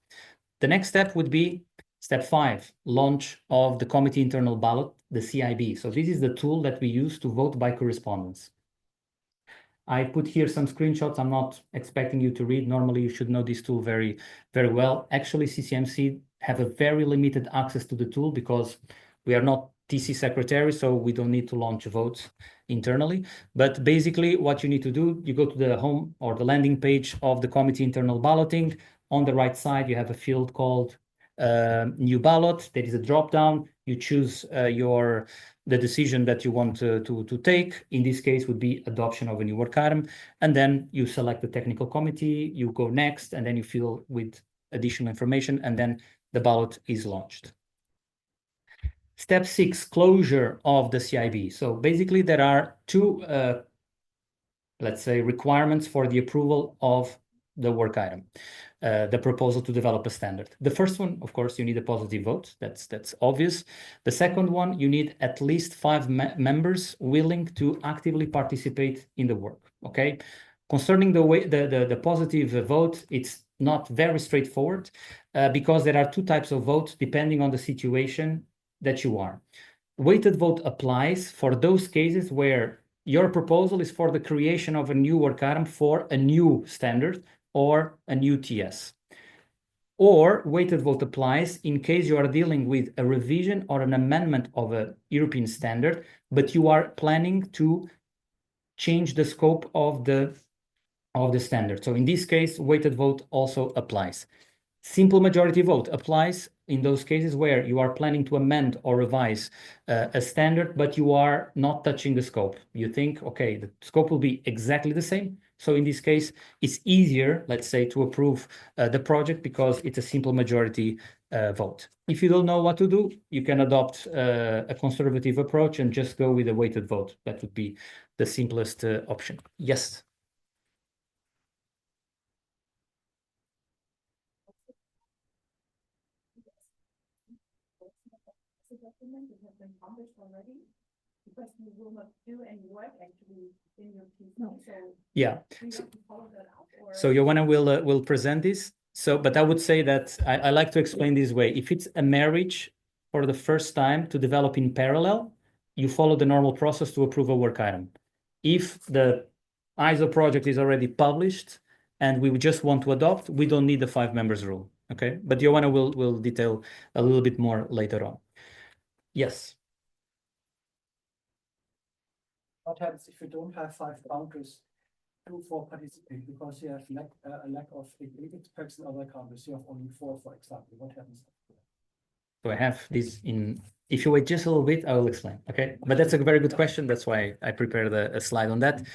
The next step would be step 5, launch of the committee internal ballot, the CIB. So this is the tool that we use to vote by correspondence. I put here some screenshots. I'm not expecting you to read. Normally, you should know this tool very, very well. Actually, CCMC have a very limited access to the tool because we are not TC secretary, so we don't need to launch votes internally. But basically, what you need to do, you go to the home or the landing page of the committee internal balloting. On the right side, you have a field called new ballot. There is a drop down. You choose the decision that you want to take. In this case would be adoption of a new work item. And then you select the technical committee, you go next, and then you fill with additional information, and then the ballot is launched. Step 6, closure of the CIB. So basically there are two, let's say, requirements for the approval of the work item. The proposal to develop a standard. The first one, of course, you need a positive vote. That's obvious. The second one, you need at least 5 members willing to actively participate in the work. Okay. Concerning the positive vote, it's not very straightforward because there are 2 types of votes depending on the situation that you are. Weighted vote applies for those cases where your proposal is for the creation of a new work item for a new standard or a new TS. Or weighted vote applies in case you are dealing with a revision or an amendment of a European standard, but you are planning to change the scope of the standard. So in this case, weighted vote also applies. Simple majority vote applies in those cases where you are planning to amend or revise a standard, but you are not touching the scope. You think, okay, the scope will be exactly the same. So in this case, it's easier, let's say, to approve the project because it's a simple majority vote. If you don't know what to do, you can adopt a conservative approach and just go with a weighted vote. That would be the simplest option. Yes. Document that has been published already, because you will not do any work actually in your PC. No. So yeah. we have to follow that out. So Joanna will present this. So, but I would say that I like to explain this way. If it's a marriage for the first time to develop in parallel, you follow the normal process to approve a work item. If the ISO project is already published and we just want to adopt, we don't need the 5 members rule. Okay, but Joanna will detail a little bit more later on. Yes. What happens if you don't have 5 countries for participate because you have a lack of experts in other countries? You have only 4, for example. What happens? So I have this in. If you wait just a little bit, I will explain. Okay, but that's a very good question. That's why I prepared a slide on that.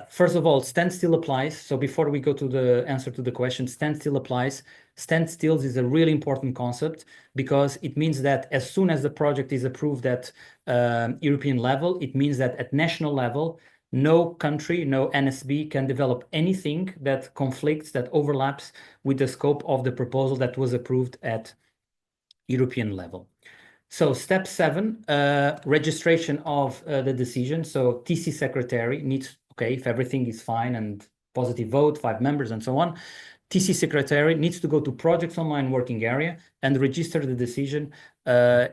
First of all, standstill applies. So before we go to the answer to the question, standstill applies. Standstills is a really important concept because it means that as soon as the project is approved at European level, it means that at national level, no country, no NSB can develop anything that conflicts, that overlaps with the scope of the proposal that was approved at European level. So step 7, registration of the decision. So TC secretary needs, okay, if everything is fine and positive vote, 5 members and so on, TC secretary needs to go to projects online working area and register the decision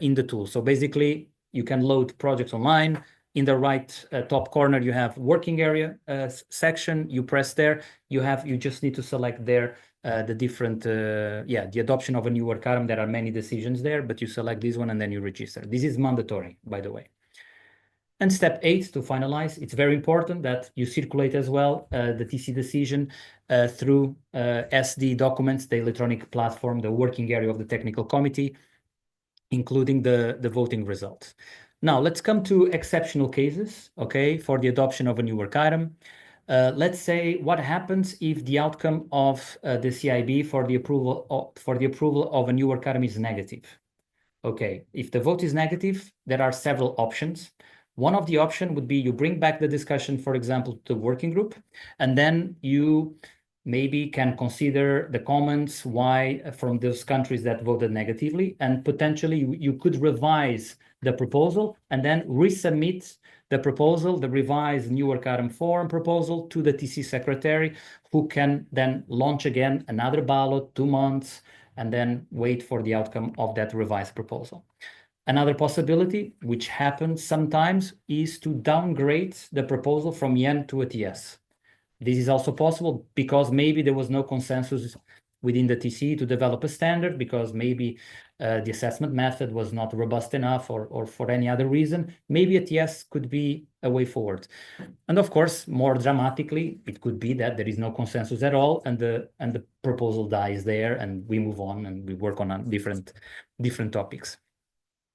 in the tool. So basically you can load projects online. In the right top corner, you have working area section. You press there. You just need to select there the different, the adoption of a new work item. There are many decisions there, but you select this one and then you register. This is mandatory, by the way. And step 8, to finalize, it's very important that you circulate as well the TC decision through SD documents, the electronic platform, the working area of the technical committee, including the voting results. Now, let's come to exceptional cases, okay, for the adoption of a new work item. Let's say what happens if the outcome of the CIB for the approval of a new work item is negative. Okay, if the vote is negative, there are several options. One of the options would be you bring back the discussion, for example, to the working group, and then you maybe can consider the comments why from those countries that voted negatively, and potentially you could revise the proposal and then resubmit the proposal, the revised new work item form proposal to the TC secretary, who can then launch again another ballot, 2 months, and then wait for the outcome of that revised proposal. Another possibility, which happens sometimes, is to downgrade the proposal from CEN to a TS. This is also possible because maybe there was no consensus within the TC to develop a standard, because maybe the assessment method was not robust enough, or for any other reason. Maybe a TS could be a way forward. And of course, more dramatically, it could be that there is no consensus at all, and the proposal dies there, and we move on and we work on different topics.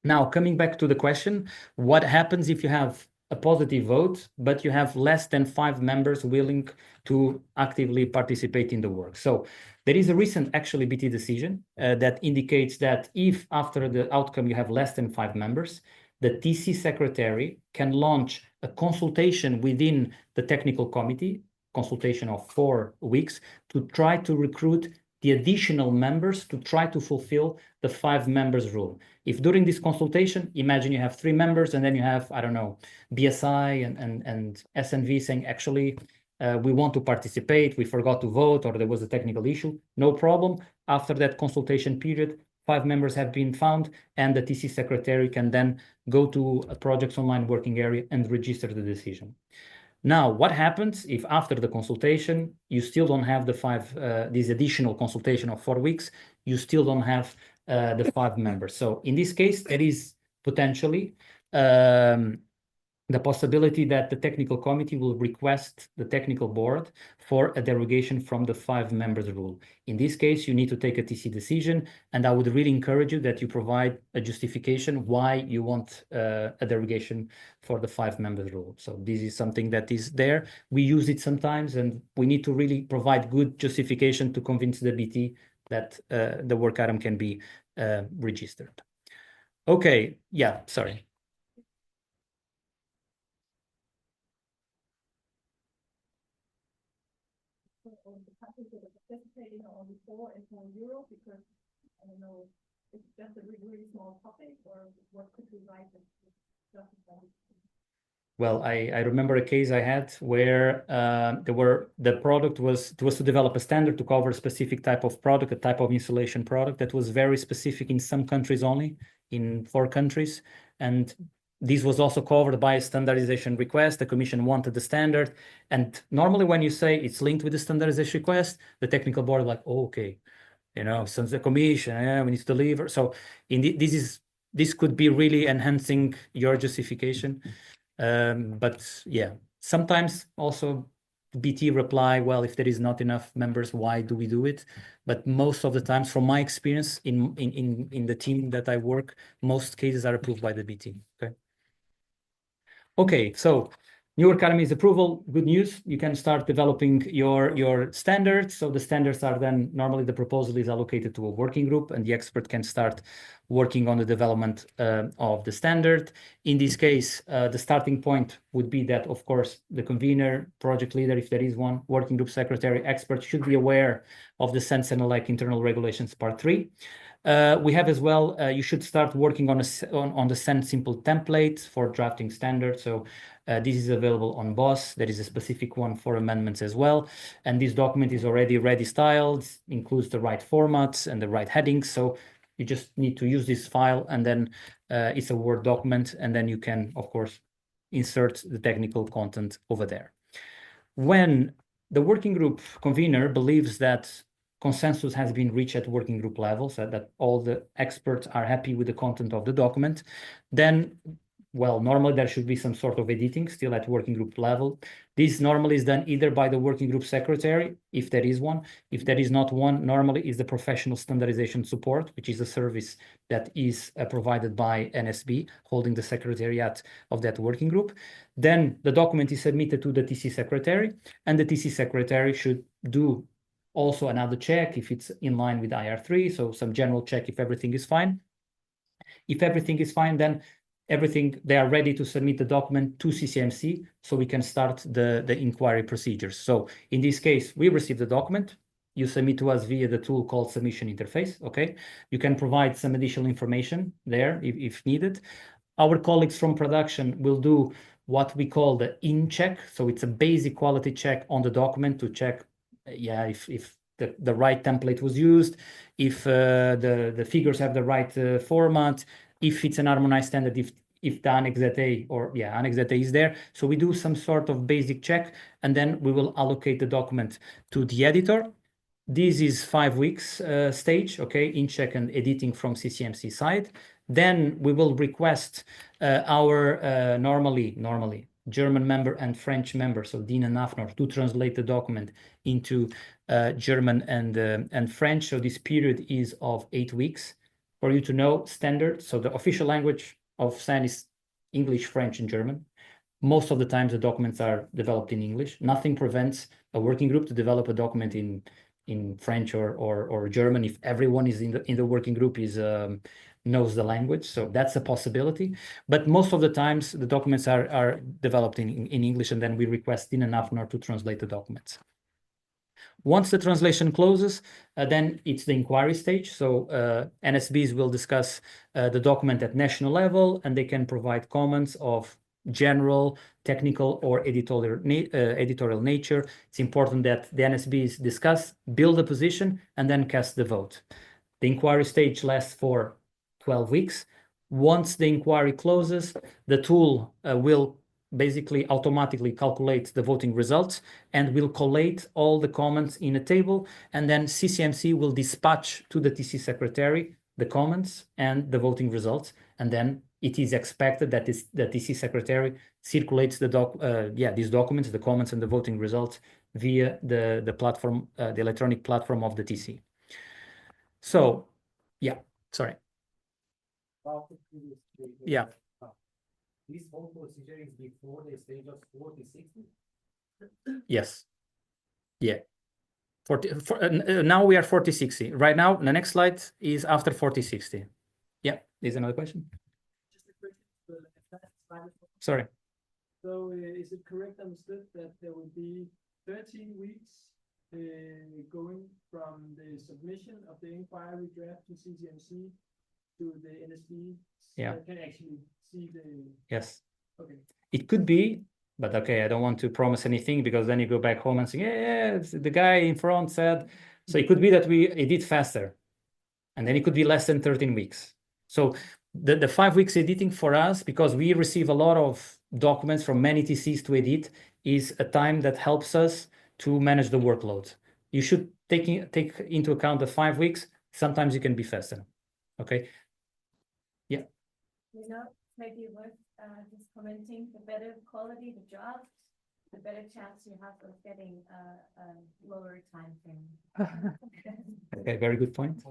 Now, coming back to the question, what happens if you have a positive vote, but you have less than 5 members willing to actively participate in the work? So there is a recent actually BT decision that indicates that if after the outcome you have less than 5 members, the TC secretary can launch a consultation within the technical committee, consultation of 4 weeks, to try to recruit the additional members to try to fulfill the 5 members rule. If during this consultation, imagine you have 3 members and then you have, I don't know, BSI and SNV saying, actually, we want to participate, we forgot to vote, or there was a technical issue, no problem. After that consultation period, 5 members have been found, and the TC secretary can then go to a projects online working area and register the decision. Now, what happens if after the consultation, you still don't have this additional consultation of 4 weeks, you still don't have the 5 members? So in this case, there is potentially the possibility that the technical committee will request the technical board for a derogation from the 5 members rule. In this case, you need to take a TC decision, and I would really encourage you that you provide a justification why you want a derogation for the 5 members rule. So this is something that is there. We use it sometimes, and we need to really provide good justification to convince the BT that the work item can be registered. Okay, yeah, sorry. The countries that are participating are only 4 and 4 euro, because I don't know, it's just a really, really small topic, or what could we write that justify? Well, I remember a case I had where the product was to develop a standard to cover a specific type of product, a type of insulation product that was very specific in some countries only, in 4 countries. And this was also covered by a standardization request. The commission wanted the standard. And normally when you say it's linked with the standardization request, the technical board is like, oh, okay, since the commission, we need to deliver. So this could be really enhancing your justification. But yeah, sometimes also BT reply, well, if there is not enough members, why do we do it? But most of the times, from my experience in the team that I work, most cases are approved by the BT. Okay, so new Academy's approval, good news. You can start developing your standards. So the standards are then, normally the proposal is allocated to a working group and the expert can start working on the development of the standard. In this case, the starting point would be that, of course, the convener, project leader, if there is one, working group secretary, expert should be aware of the CEN and internal regulations part 3. We have as well, you should start working on the CEN simple template for drafting standards. So this is available on BOSS. There is a specific one for amendments as well. And this document is already ready styled, includes the right formats and the right headings. So you just need to use this file and then it's a Word document. And then you can, of course, insert the technical content over there. When the working group convener believes that consensus has been reached at working group level, so that all the experts are happy with the content of the document, then, well, normally there should be some sort of editing still at working group level. This normally is done either by the working group secretary, if there is one. If there is not one, normally is the professional standardization support, which is a service that is provided by NSB, holding the secretariat of that working group. Then the document is submitted to the TC secretary, and the TC secretary should do also another check if it's in line with IR3, so some general check if everything is fine. If everything is fine, then they are ready to submit the document to CCMC so we can start the inquiry procedures. So in this case, we receive the document. You submit to us via the tool called submission interface, okay? You can provide some additional information there if needed. Our colleagues from production will do what we call the in check. So it's a basic quality check on the document to check if the right template was used, if the figures have the right format, if it's an harmonized standard, if the Annex ZA Annex ZA is there. So we do some sort of basic check, and then we will allocate the document to the editor. This is 5 weeks stage, okay, in check and editing from CCMC side. Then we will request our normally German member and French member, so Dean and Afnor, to translate the document into German and French. So this period is of 8 weeks. For you to know, standard, so the official language of CEN is English, French, and German. Most of the times the documents are developed in English. Nothing prevents a working group to develop a document in French or German if everyone is in the working group knows the language. So that's a possibility. But most of the times the documents are developed in English, and then we request Dean and Afnor to translate the documents. Once the translation closes, then it's the inquiry stage. So NSBs will discuss the document at national level, and they can provide comments of general, technical, or editorial nature. It's important that the NSBs discuss, build a position, and then cast the vote. The inquiry stage lasts for 12 weeks. Once the inquiry closes, the tool will basically automatically calculate the voting results and will collate all the comments in a table, and then CCMC will dispatch to the TC secretary the comments and the voting results, and then it is expected that the TC secretary circulates these documents, the comments and the voting results via the platform, the electronic platform of the TC. So, sorry. Yeah. This whole procedure is before the stage of 40-60? Yes. Yeah. Now we are 40-60. Right now, the next slide is after 40-60. Yeah. Is another question? Just a quick, Sorry. So is it correct understood that there will be 13 weeks going from the submission of the inquiry draft to CCMC to the NSB? Yeah. That can actually see the... Yes. Okay. It could be, but okay, I don't want to promise anything because then you go back home and say, yeah, the guy in front said. So it could be that we edit faster, and then it could be less than 13 weeks. So the 5 weeks editing for us, because we receive a lot of documents from many TCs to edit, is a time that helps us to manage the workload. You should take into account the 5 weeks. Sometimes you can be faster. Okay. Yeah. You know, maybe worth just commenting, the better quality the job, the better chance you have of getting a lower time frame. Okay, very good point.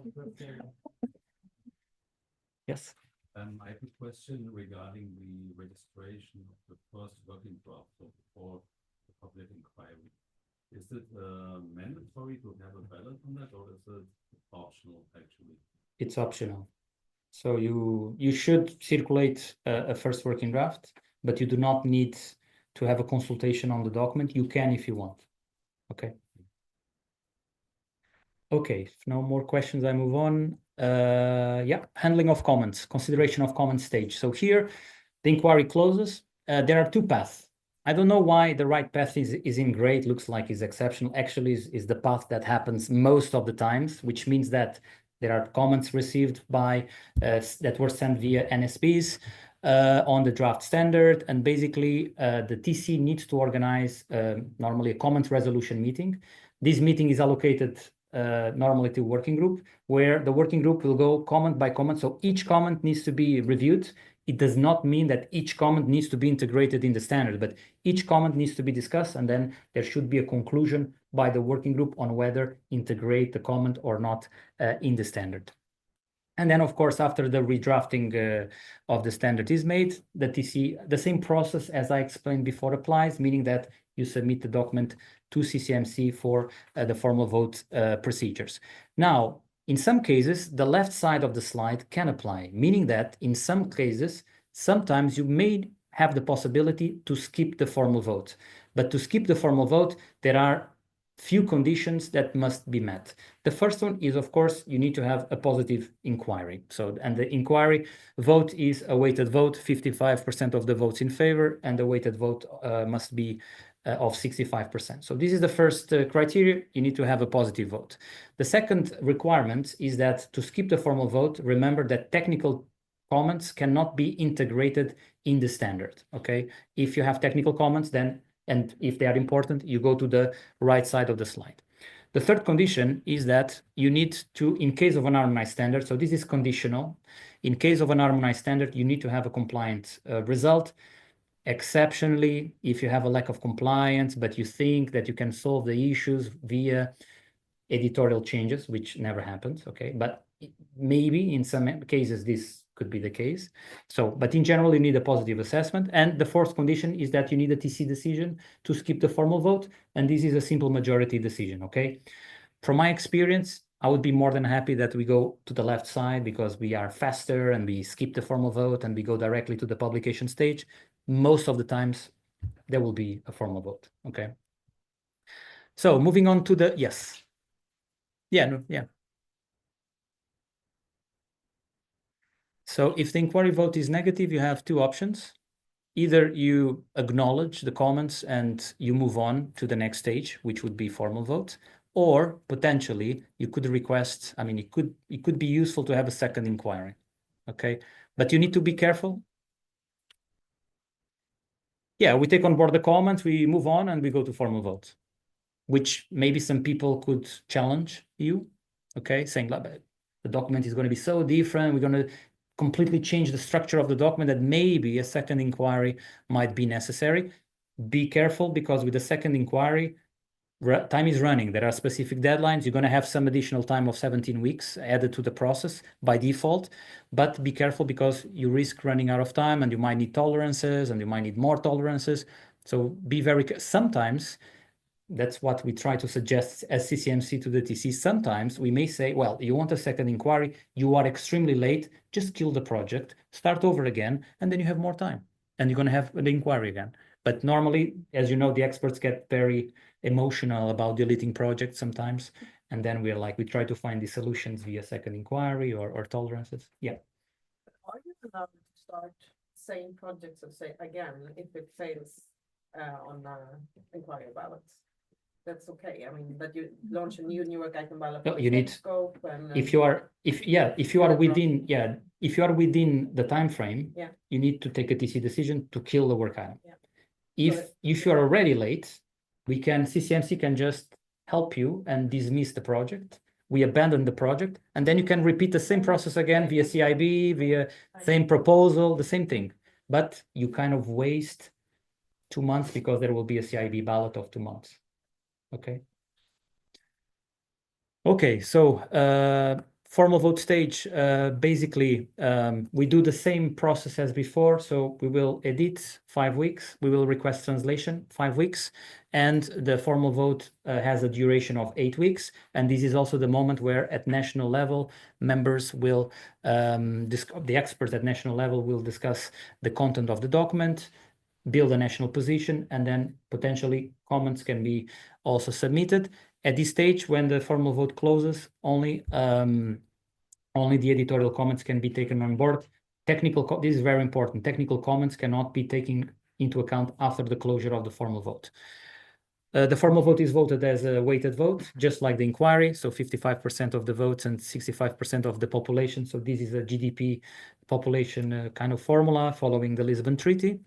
Yes. I have a question regarding the registration of the first working draft for the public inquiry. Is it mandatory to have a ballot on that, or is it optional actually? It's optional. So you should circulate a first working draft, but you do not need to have a consultation on the document. You can if you want. Okay. Okay, if no more questions, I move on. Yeah, handling of comments, consideration of comment stage. So here, the inquiry closes. There are two paths. I don't know why the right path is in gray. It looks like is exceptional. Actually, is the path that happens most of the times, which means that there are comments received by that were sent via NSPs on the draft standard, and basically the TC needs to organize normally a comment resolution meeting. This meeting is allocated normally to working group, where the working group will go comment by comment. So each comment needs to be reviewed. It does not mean that each comment needs to be integrated in the standard, but each comment needs to be discussed, and then there should be a conclusion by the working group on whether integrate the comment or not in the standard. And then, of course, after the redrafting of the standard is made, the TC, the same process as I explained before applies, meaning that you submit the document to CCMC for the formal vote procedures. Now, in some cases, the left side of the slide can apply, meaning that in some cases, sometimes you may have the possibility to skip the formal vote. But to skip the formal vote, there are few conditions that must be met. The first one is, of course, you need to have a positive inquiry. So, and the inquiry vote is a weighted vote, 55% of the votes in favor, and the weighted vote must be of 65%. So this is the first criteria. You need to have a positive vote. The second requirement is that to skip the formal vote, remember that technical comments cannot be integrated in the standard, okay? If you have technical comments, then, and if they are important, you go to the right side of the slide. The third condition is that you need to, in case of an harmonized standard, so this is conditional, in case of an harmonized standard, you need to have a compliant result. Exceptionally, if you have a lack of compliance, but you think that you can solve the issues via editorial changes, which never happens, okay? But maybe in some cases, this could be the case. So, but in general, you need a positive assessment. And the fourth condition is that you need a TC decision to skip the formal vote. And this is a simple majority decision, okay? From my experience, I would be more than happy that we go to the left side because we are faster and we skip the formal vote and we go directly to the publication stage. Most of the times, there will be a formal vote, okay? So moving on to the, yes. Yeah, no, yeah. So if the inquiry vote is negative, you have two options. Either you acknowledge the comments and you move on to the next stage, which would be formal vote, or potentially you could request, I mean, it could be useful to have a second inquiry, okay? But you need to be careful. Yeah, we take on board the comments, we move on and we go to formal vote, which maybe some people could challenge you, okay? Saying like, the document is going to be so different, we're going to completely change the structure of the document that maybe a second inquiry might be necessary. Be careful, because with the second inquiry, time is running. There are specific deadlines. You're going to have some additional time of 17 weeks added to the process by default, but be careful because you risk running out of time and you might need tolerances and you might need more tolerances. So be very, sometimes that's what we try to suggest as CCMC to the TC. Sometimes we may say, well, you want a second inquiry, you are extremely late, just kill the project, start over again, and then you have more time and you're going to have the inquiry again. But normally, as you know, the experts get very emotional about deleting projects sometimes. And then we're like, we try to find the solutions via second inquiry or tolerances. Yeah. Are you allowed to start same project, so say again, if it fails on inquiry ballots. That's okay. I mean, but you launch a new work item ballot. No, for the you same need- scope and. If you are within the time frame, Yeah. you need to take a TC decision to kill the work item. Yeah. If you are already late, CCMC can just help you and dismiss the project. We abandon the project, and then you can repeat the same process again via CIB, via same proposal, the same thing. But you kind of waste 2 months because there will be a CIB ballot of 2 months. Okay. Okay, so formal vote stage, basically, we do the same process as before. So we will edit 5 weeks, we will request translation 5 weeks, and the formal vote has a duration of 8 weeks. And this is also the moment where at national level, members will, the experts at national level will discuss the content of the document, build a national position, and then potentially comments can be also submitted. At this stage, when the formal vote closes, only the editorial comments can be taken on board. This is very important. Technical comments cannot be taken into account after the closure of the formal vote. The formal vote is voted as a weighted vote, just like the inquiry. So 55% of the votes and 65% of the population. So this is a GDP population kind of formula following the Lisbon Treaty.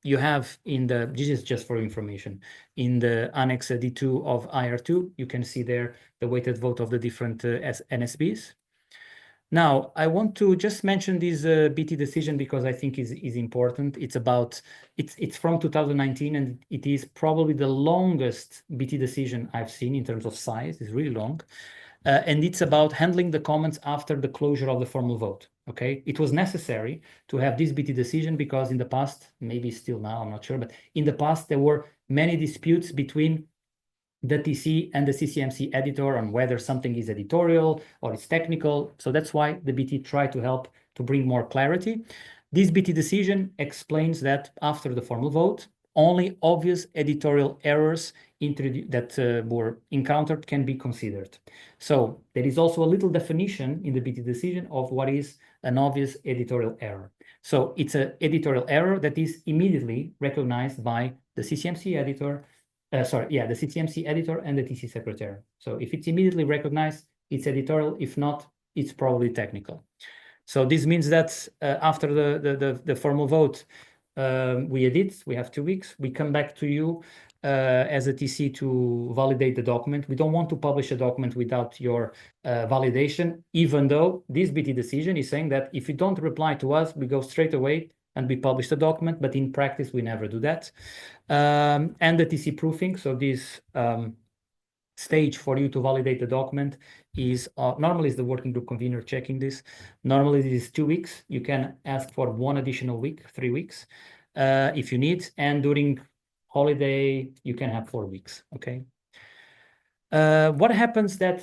You have this is just for information, in the Annex D2 of IR2, you can see there the weighted vote of the different NSBs. Now, I want to just mention this BT decision because I think is important. It's from 2019, and it is probably the longest BT decision I've seen in terms of size. It's really long. And it's about handling the comments after the closure of the formal vote. Okay, it was necessary to have this BT decision because in the past, maybe still now, I'm not sure, but in the past there were many disputes between the TC and the CCMC editor on whether something is editorial or it's technical. So that's why the BT tried to help to bring more clarity. This BT decision explains that after the formal vote, only obvious editorial errors that were encountered can be considered. So there is also a little definition in the BT decision of what is an obvious editorial error. So it's an editorial error that is immediately recognized by the CCMC editor, the CCMC editor and the TC secretary. So if it's immediately recognized, it's editorial. If not, it's probably technical. So this means that after the formal vote, we edit, we have 2 weeks, we come back to you as a TC to validate the document. We don't want to publish a document without your validation, even though this BT decision is saying that if you don't reply to us, we go straight away and we publish the document, but in practice, we never do that. And the TC proofing, so this stage for you to validate the document is normally is the working group convener checking this. Normally this is 2 weeks. You can ask for 1 additional week, 3 weeks, if you need. And during holiday, you can have 4 weeks, okay? What happens that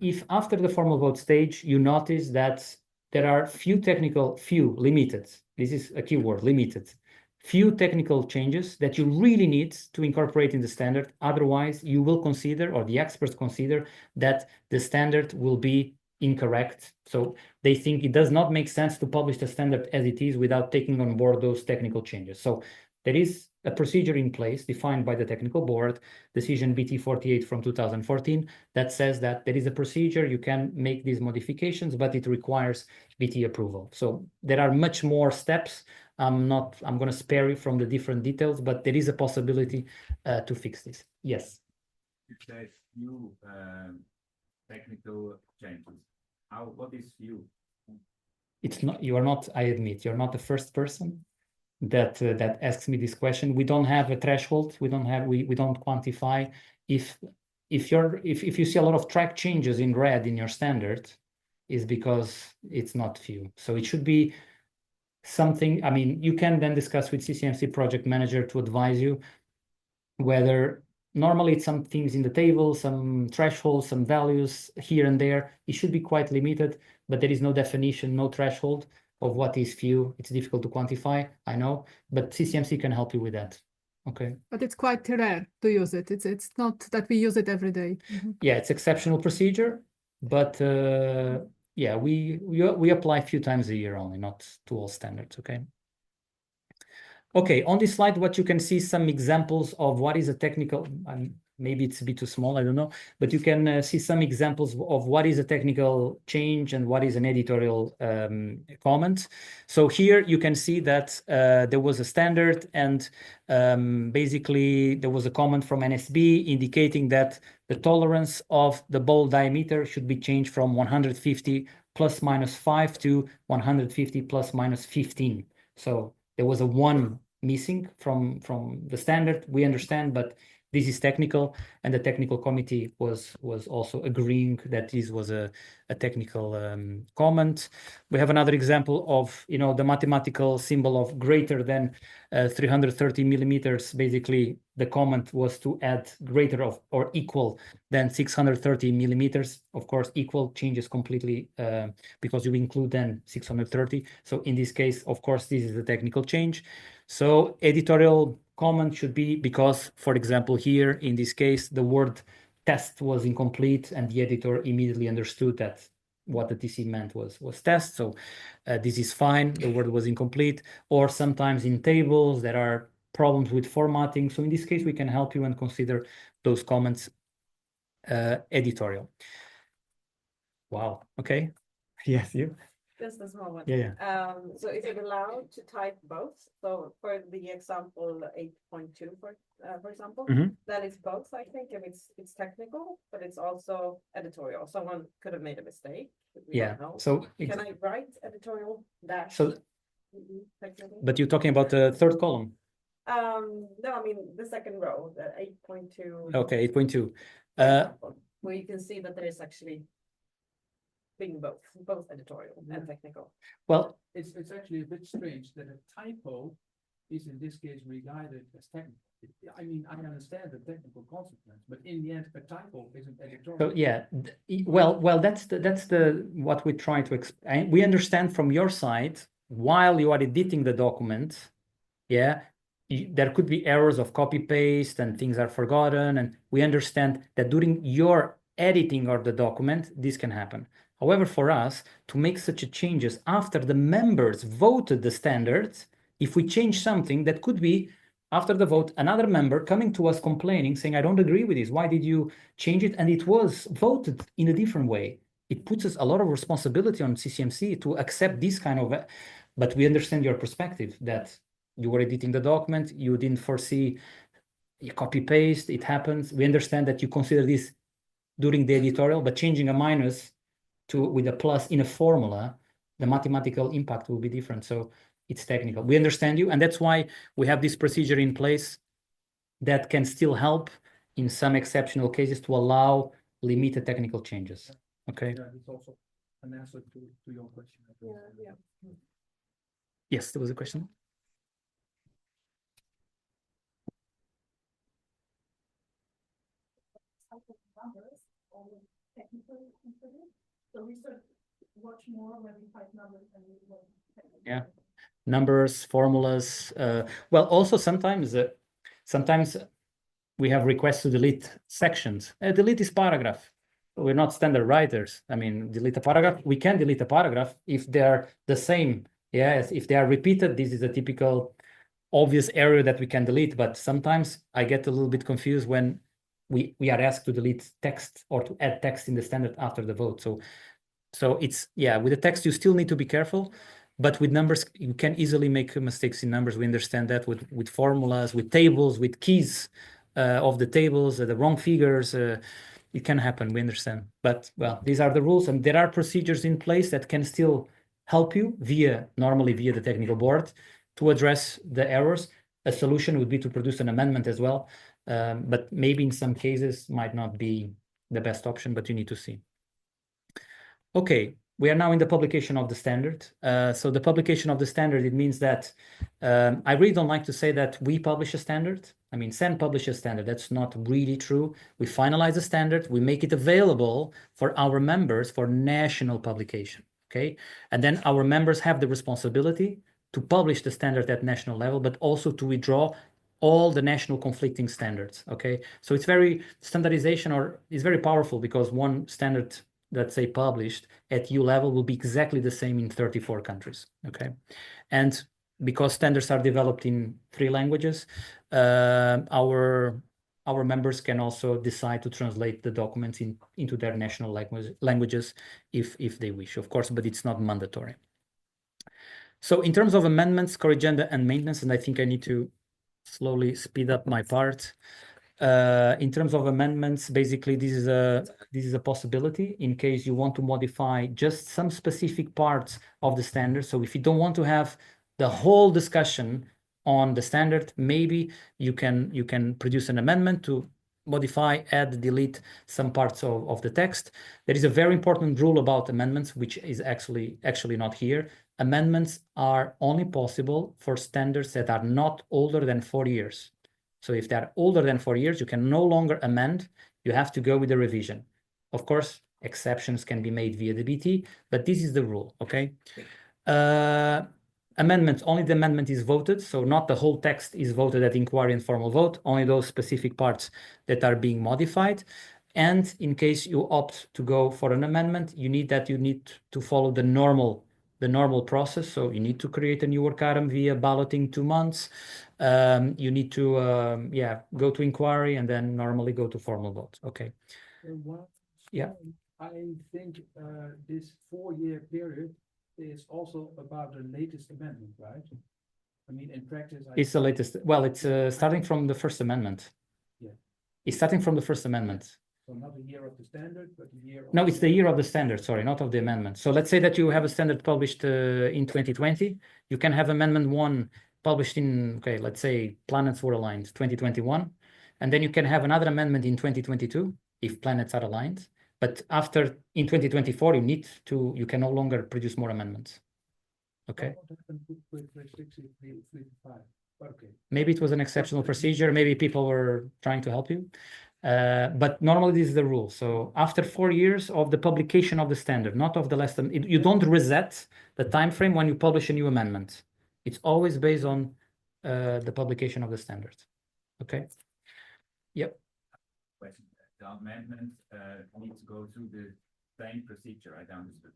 if after the formal vote stage, you notice that there are limited, this is a keyword, limited, few technical changes that you really need to incorporate in the standard. Otherwise, you will consider, or the experts consider, that the standard will be incorrect. So they think it does not make sense to publish the standard as it is without taking on board those technical changes. So there is a procedure in place defined by the technical board, decision BT 48 from 2014, that says that there is a procedure, you can make these modifications, but it requires BT approval. So there are much more steps. I'm going to spare you from the different details, but there is a possibility to fix this. Yes. If there's few technical changes, what is few? It's not, you are not, I admit, you're not the first person that asks me this question. We don't have a threshold. We don't quantify. If you see a lot of track changes in red in your standard, is because it's not few. So it should be something. I mean, you can then discuss with CCMC project manager to advise you whether normally it's some things in the table, some thresholds, some values here and there. It should be quite limited, but there is no definition, no threshold of what is few. It's difficult to quantify, I know, but CCMC can help you with that. Okay. But it's quite rare to use it. It's not that we use it every day. Yeah, it's exceptional procedure, but yeah, we apply a few times a year only, not to all standards. Okay. Okay, on this slide, what you can see some examples of what is a technical, maybe it's a bit too small, I don't know, but you can see some examples of what is a technical change and what is an editorial comment. So here you can see that there was a standard and basically there was a comment from NSB indicating that the tolerance of the bowl diameter should be changed from 150 plus minus 5 to 150 plus minus 15. So there was a 1 missing from the standard. We understand, but this is technical, and the technical committee was also agreeing that this was a technical comment. We have another example of the mathematical symbol of greater than 330 millimeters. Basically, the comment was to add greater of or equal than 630 millimeters. Of course, equal changes completely because you include then 630. So in this case, of course, this is a technical change. So editorial comment should be because, for example, here in this case, the word test was incomplete and the editor immediately understood that what the TC meant was test. So this is fine. The word was incomplete. Or sometimes in tables, there are problems with formatting. So in this case, we can help you and consider those comments editorial. Wow. Okay. Yes, you. Just a small one. Yeah. So is it allowed to type both? So for the example 8.2, for example, that is both, I think, if it's technical, but it's also editorial. Someone could have made a mistake. We don't know. So can I write editorial dash? So, but you're talking about the third column. No, I mean the second row, the 8.2. Okay, 8.2. Where you can see that there is actually being both editorial and technical. Well, it's actually a bit strange that a typo is in this case regarded as technical. I mean, I understand the technical consequence, but in the end, a typo isn't editorial. So yeah, well, that's the what we try to explain. We understand from your side while you are editing the document, there could be errors of copy paste and things are forgotten, and we understand that during your editing of the document, this can happen. However, for us to make such a changes after the members voted the standards, if we change something, that could be after the vote, another member coming to us complaining, saying, I don't agree with this. Why did you change it? And it was voted in a different way. It puts us a lot of responsibility on CCMC to accept this kind of, but we understand your perspective that you were editing the document, you didn't foresee you copy paste, it happens. We understand that you consider this during the editorial, but changing a minus with a plus in a formula, the mathematical impact will be different. So it's technical. We understand you, and that's why we have this procedure in place that can still help in some exceptional cases to allow limited technical changes. Okay. Yeah, it's also an answer to your question. Yeah. Yes, there was a question. So we should watch more when we type numbers and we watch technical. Yeah, numbers, formulas. Well, also sometimes we have requests to delete sections. Delete this paragraph. We're not standard writers. I mean, delete a paragraph. We can delete a paragraph if they're the same. Yes, if they are repeated, this is a typical obvious area that we can delete. But sometimes I get a little bit confused when we are asked to delete text or to add text in the standard after the vote. So it's, with the text, you still need to be careful, but with numbers, you can easily make mistakes in numbers. We understand that with formulas, with tables, with keys of the tables, the wrong figures, it can happen, we understand. But well, these are the rules, and there are procedures in place that can still help you normally via the technical board to address the errors. A solution would be to produce an amendment as well, but maybe in some cases might not be the best option, but you need to see. Okay, we are now in the publication of the standard. So the publication of the standard, it means that I really don't like to say that we publish a standard. I mean, CEN publishes a standard. That's not really true. We finalize the standard. We make it available for our members for national publication. Okay, and then our members have the responsibility to publish the standard at national level, but also to withdraw all the national conflicting standards. Okay, so it's very standardization, or is very powerful because one standard, let's say, published at EU level will be exactly the same in 34 countries. Okay, and because standards are developed in 3 languages, our members can also decide to translate the documents into their national languages if they wish, of course, but it's not mandatory. So in terms of amendments, core agenda and maintenance, and I think I need to slowly speed up my part. In terms of amendments, basically this is a possibility in case you want to modify just some specific parts of the standard. So if you don't want to have the whole discussion on the standard, maybe you can produce an amendment to modify, add, delete some parts of the text. There is a very important rule about amendments, which is actually not here. Amendments are only possible for standards that are not older than 4 years. So if they're older than 4 years, you can no longer amend. You have to go with the revision. Of course, exceptions can be made via the BT, but this is the rule, okay? Amendments, only the amendment is voted, so not the whole text is voted at inquiry and formal vote, only those specific parts that are being modified. And in case you opt to go for an amendment, you need to follow the normal process. So you need to create a new work item via balloting 2 months. You need to go to inquiry and then normally go to formal vote. Okay. Yeah. I think this 4-year period is also about the latest amendment, right? I mean, in practice, it's the latest. Well, it's starting from the First Amendment. Yeah. It's starting from the First Amendment. So not a year of the standard, but a year of... No, it's the year of the standard, sorry, not of the amendment. So let's say that you have a standard published in 2020. You can have Amendment 1 published in, okay, let's say planets were aligned 2021. And then you can have another amendment in 2022 if planets are aligned. But after, in 2024, you can no longer produce more amendments. Okay. What happened with 365? Okay. Maybe it was an exceptional procedure. Maybe people were trying to help you. But normally this is the rule. So after 4 years of the publication of the standard, not of the last, you don't reset the time frame when you publish a new amendment. It's always based on the publication of the standard. Okay. Yep. Question. The amendment needs to go through the same procedure, I understood,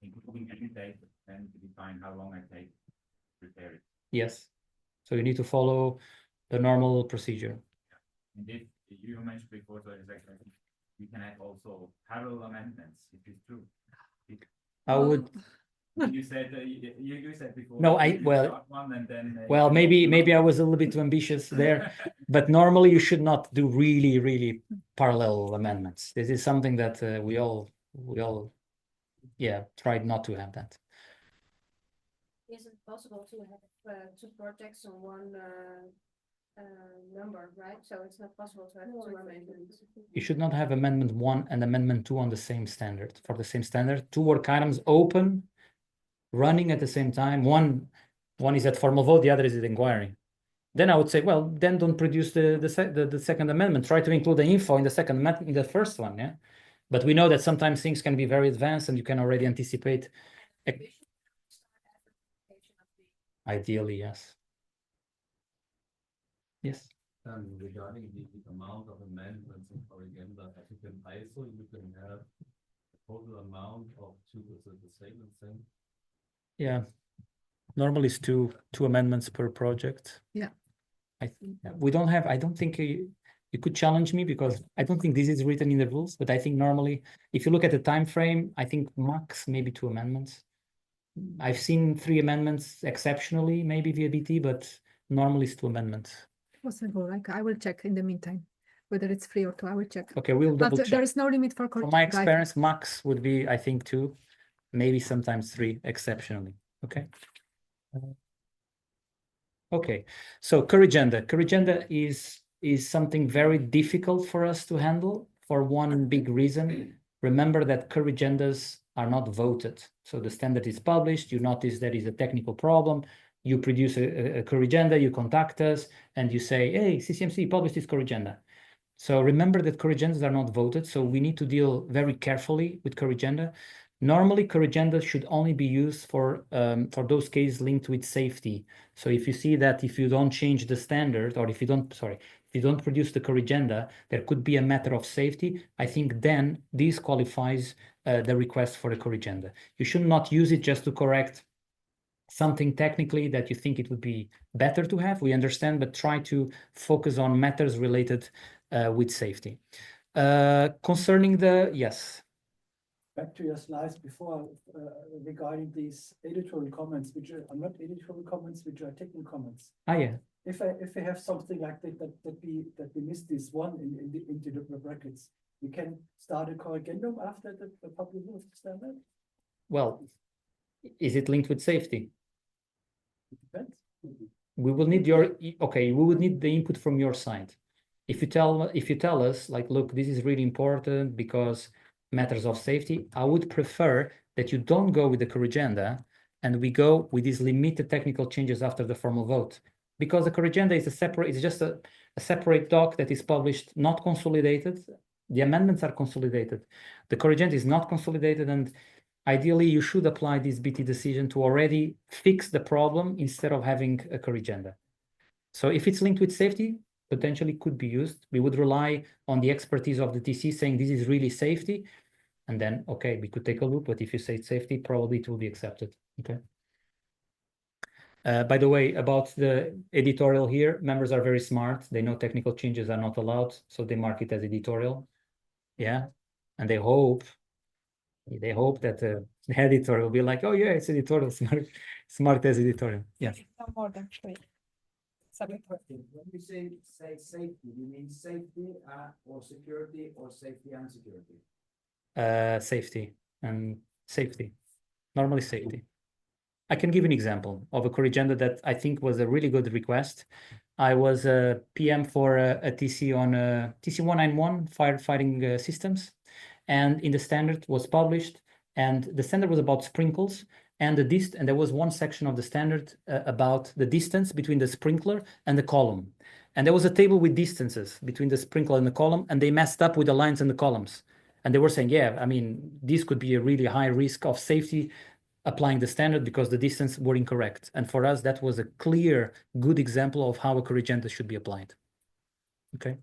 including any date and to define how long I take to prepare it. Yes. So you need to follow the normal procedure. And if you mentioned before, so exactly, you can have also parallel amendments, if it's true. I would. You said you said before. No, one and then. Well, maybe I was a little bit too ambitious there, but normally you should not do really parallel amendments. This is something that we all tried not to have that. Is it possible to have 2 projects on one number, right? So it's not possible to have 2 amendments. You should not have Amendment 1 and Amendment 2 on the same standard. For the same standard, 2 work items open, running at the same time. One is at formal vote, the other is at inquiry. Then I would say, well, then don't produce the second amendment. Try to include the info in the second amendment, in the first one, yeah. But we know that sometimes things can be very advanced, and you can already anticipate. Ideally, yes. Yes. Regarding the amount of amendments in Pargana, I think in ISO you can have a total amount of 2, is it the same? Yeah. Normally it's two amendments per project. Yeah. We don't have, I don't think you could challenge me because I don't think this is written in the rules, but I think normally if you look at the time frame, I think max maybe 2 amendments. I've seen 3 amendments exceptionally, maybe via BT, but normally it's 2 amendments. Possible. Like I will check in the meantime whether it's 3 or 2. I will check. Okay, we'll double check. There is no limit for. From my experience, max would be, I think, 2, maybe sometimes 3 exceptionally. Okay. Okay. So core agenda. Core agenda is something very difficult for us to handle for one big reason. Remember that core agendas are not voted. So the standard is published. You notice there is a technical problem. You produce a core agenda, you contact us, and you say, hey, CCMC, publish this core agenda. So remember that core agendas are not voted, so we need to deal very carefully with core agenda. Normally, core agendas should only be used for those cases linked with safety. So if you see that if you don't change the standard, or if you don't produce the core agenda, there could be a matter of safety. I think then this qualifies the request for a core agenda. You should not use it just to correct something technically that you think it would be better to have, we understand, but try to focus on matters related with safety. Concerning the, yes. Back to your slides before regarding these editorial comments, which are not editorial comments, which are technical comments. Ah, yeah. If I have something like that we missed this one into the brackets, we can start a corrigendum after the publication of the standard. Well, is it linked with safety? It depends. We will need your, okay, we would need the input from your side. If you tell us, like, look, this is really important because matters of safety, I would prefer that you don't go with the core agenda and we go with these limited technical changes after the formal vote. Because the core agenda is it's just a separate doc that is published, not consolidated. The amendments are consolidated. The core agenda is not consolidated, and ideally you should apply this BT decision to already fix the problem instead of having a core agenda. So if it's linked with safety, potentially could be used. We would rely on the expertise of the TC saying this is really safety. And then, okay, we could take a look, but if you say it's safety, probably it will be accepted, okay? By the way, about the editorial here, members are very smart. They know technical changes are not allowed, so they mark it as editorial. Yeah, and they hope that the editor will be like, oh yeah, it's editorial, smart as editorial. Yes. No more than 3. When you say safety, you mean safety or security or safety and security? Safety and safety, normally safety. I can give an example of a core agenda that I think was a really good request. I was a PM for a TC on TC 191 firefighting systems, and in the standard was published, and the standard was about sprinkles, and and there was one section of the standard about the distance between the sprinkler and the column, and there was a table with distances between the sprinkler and the column, and they messed up with the lines and the columns, and they were saying, yeah, I mean, this could be a really high risk of safety applying the standard because the distance were incorrect. And for us, that was a clear, good example of how a core agenda should be applied. Okay,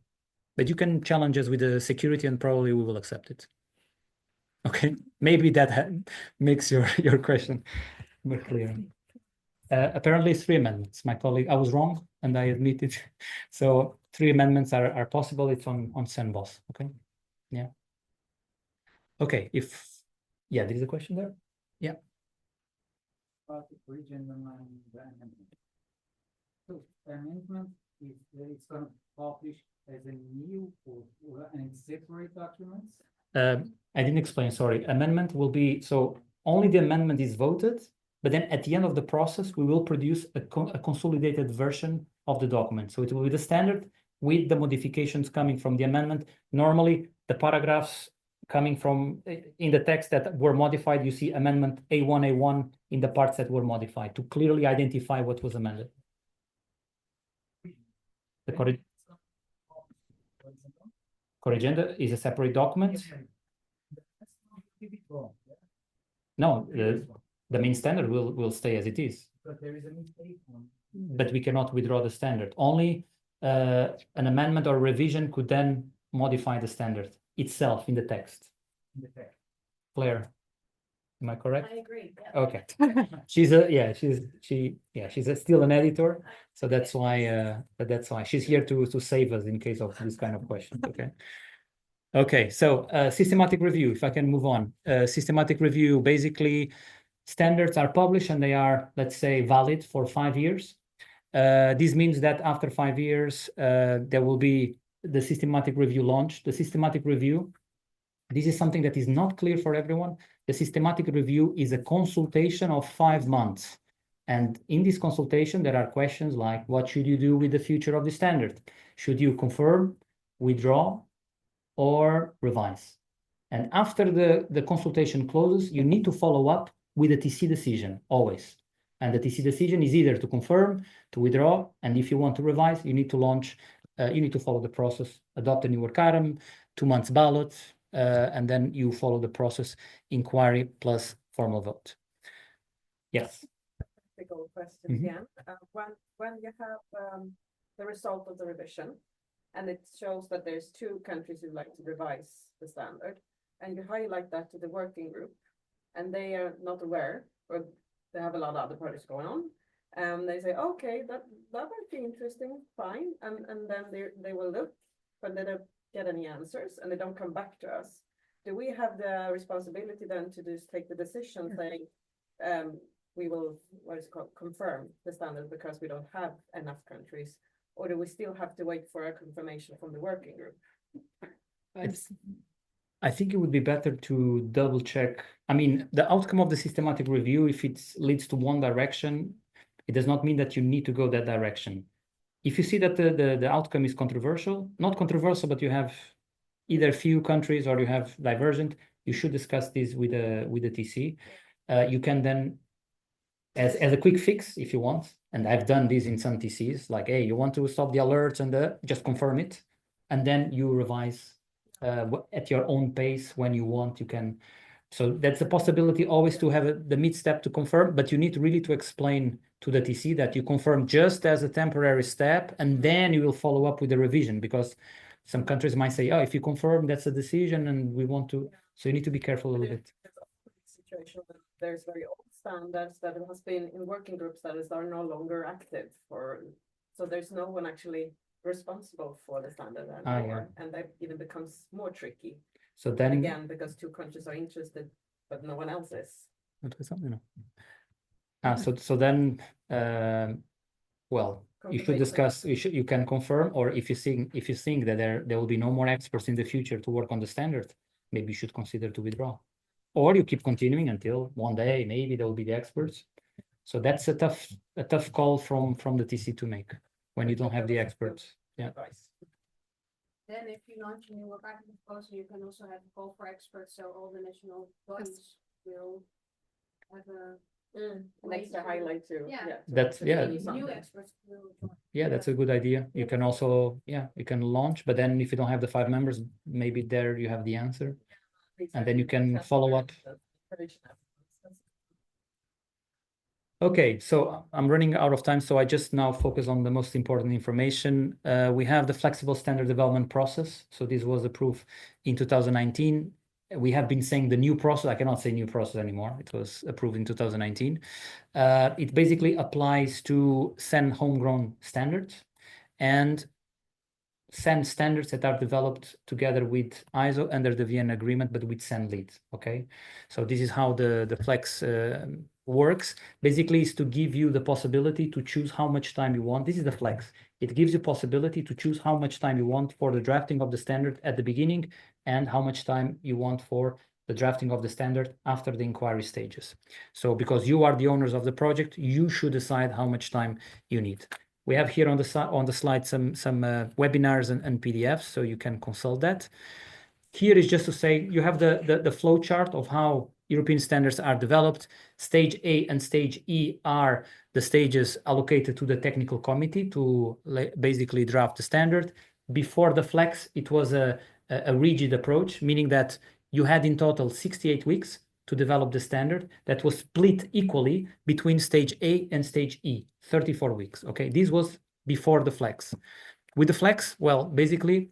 but you can challenge us with the security and probably we will accept it. Okay, maybe that makes your question more clear. Apparently 3 amendments. My colleague, I was wrong and I admit it. So 3 amendments are possible. It's on CEN boss. Okay, yeah. Okay, yeah, there is a question there. Yeah. About the agenda and the amendment. So amendment is it's going to publish as a new or and separate documents. I didn't explain, sorry. Amendment will be, so only the amendment is voted, but then at the end of the process, we will produce a consolidated version of the document. So it will be the standard with the modifications coming from the amendment. Normally, the paragraphs coming from in the text that were modified, you see amendment A1 in the parts that were modified to clearly identify what was amended. The core agenda is a separate document. No, the main standard will stay as it is. But there is a mistake one. But we cannot withdraw the standard. Only an amendment or revision could then modify the standard itself in the text. In the text. Claire, am I correct? I agree. Yeah. Okay. She's still an editor, so that's why she's here to save us in case of this kind of question. Okay. Okay, so systematic review, if I can move on. Systematic review, basically standards are published and they are, let's say, valid for 5 years. This means that after 5 years, there will be the systematic review launched. The systematic review, this is something that is not clear for everyone. The systematic review is a consultation of 5 months. And in this consultation, there are questions like, what should you do with the future of the standard? Should you confirm, withdraw, or revise? And after the consultation closes, you need to follow up with a TC decision, always. And the TC decision is either to confirm, to withdraw, and if you want to revise, you need to launch, you need to follow the process, adopt a new work item, 2 months ballot, and then you follow the process, inquiry plus formal vote. Yes. Practical question Mhm. again. When you have the result of the revision, and it shows that there's 2 countries who like to revise the standard, and you highlight that to the working group, and they are not aware, or they have a lot of other projects going on. And they say, okay, that might be interesting, fine. And then they will look, but they don't get any answers and they don't come back to us. Do we have the responsibility then to just take the decision saying, we will, what is it called, confirm the standard because we don't have enough countries? Or do we still have to wait for a confirmation from the working group? I think it would be better to double check. I mean, the outcome of the systematic review, if it leads to one direction, it does not mean that you need to go that direction. If you see that the outcome is controversial, not controversial, but you have either few countries or you have divergent, you should discuss this with the TC. You can then, as a quick fix, if you want, and I've done this in some TCs, like, hey, you want to stop the alerts and just confirm it, and then you revise at your own pace when you want. You can. So that's a possibility always to have the mid step to confirm, but you need really to explain to the TC that you confirm just as a temporary step, and then you will follow up with the revision, because some countries might say, oh, if you confirm, that's a decision and we want to. So you need to be careful a little bit. Situation that there's very old standards that has been in working groups that are no longer active so there's no one actually responsible for the standard anymore, and that even becomes more tricky. So then again, because two countries are interested, but no one else is. So then, well, you should discuss. You can confirm, or if you think that there will be no more experts in the future to work on the standard, maybe you should consider to withdraw, or you keep continuing until one day maybe there will be the experts. So that's a tough call from the TC to make when you don't have the experts. Yeah. Then if you launch a new work item proposal, you can also have a call for experts, so all the national bodies will have an extra highlight too. That's new experts will join. Yeah, that's a good idea. You can also, you can launch, but then if you don't have the 5 members, maybe there you have the answer, and then you can follow up. Okay, so I'm running out of time, so I just now focus on the most important information. We have the flexible standard development process. So this was approved in 2019. We have been saying the new process. I cannot say new process anymore. It was approved in 2019. It basically applies to CEN homegrown standards and CEN standards that are developed together with ISO under the Vienna Agreement, but with CEN lead. Okay, so this is how the flex works. Basically, is to give you the possibility to choose how much time you want. This is the flex. It gives you possibility to choose how much time you want for the drafting of the standard at the beginning and how much time you want for the drafting of the standard after the inquiry stages. So because you are the owners of the project, you should decide how much time you need. We have here on the slide some webinars and PDFs, so you can consult that. Here is just to say you have the flow chart of how European standards are developed. Stage A and Stage E are the stages allocated to the technical committee to basically draft the standard. Before the flex, it was a rigid approach, meaning that you had in total 68 weeks to develop the standard that was split equally between Stage A and Stage E, 34 weeks. Okay, this was before the flex. With the flex, well, basically,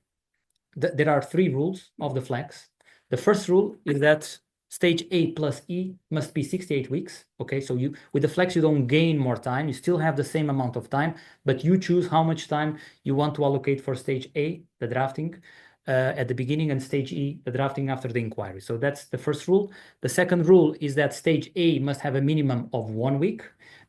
there are 3 rules of the flex. The first rule is that Stage A plus E must be 68 weeks. Okay, so with the flex, you don't gain more time. You still have the same amount of time, but you choose how much time you want to allocate for Stage A, the drafting, at the beginning, and Stage E, the drafting after the inquiry. So that's the first rule. The second rule is that Stage A must have a minimum of 1 week,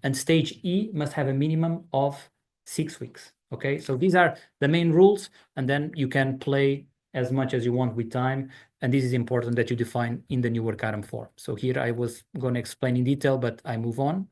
and Stage E must have a minimum of 6 weeks. Okay, so these are the main rules, and then you can play as much as you want with time. And this is important that you define in the new work item form. So here I was going to explain in detail, but I move on.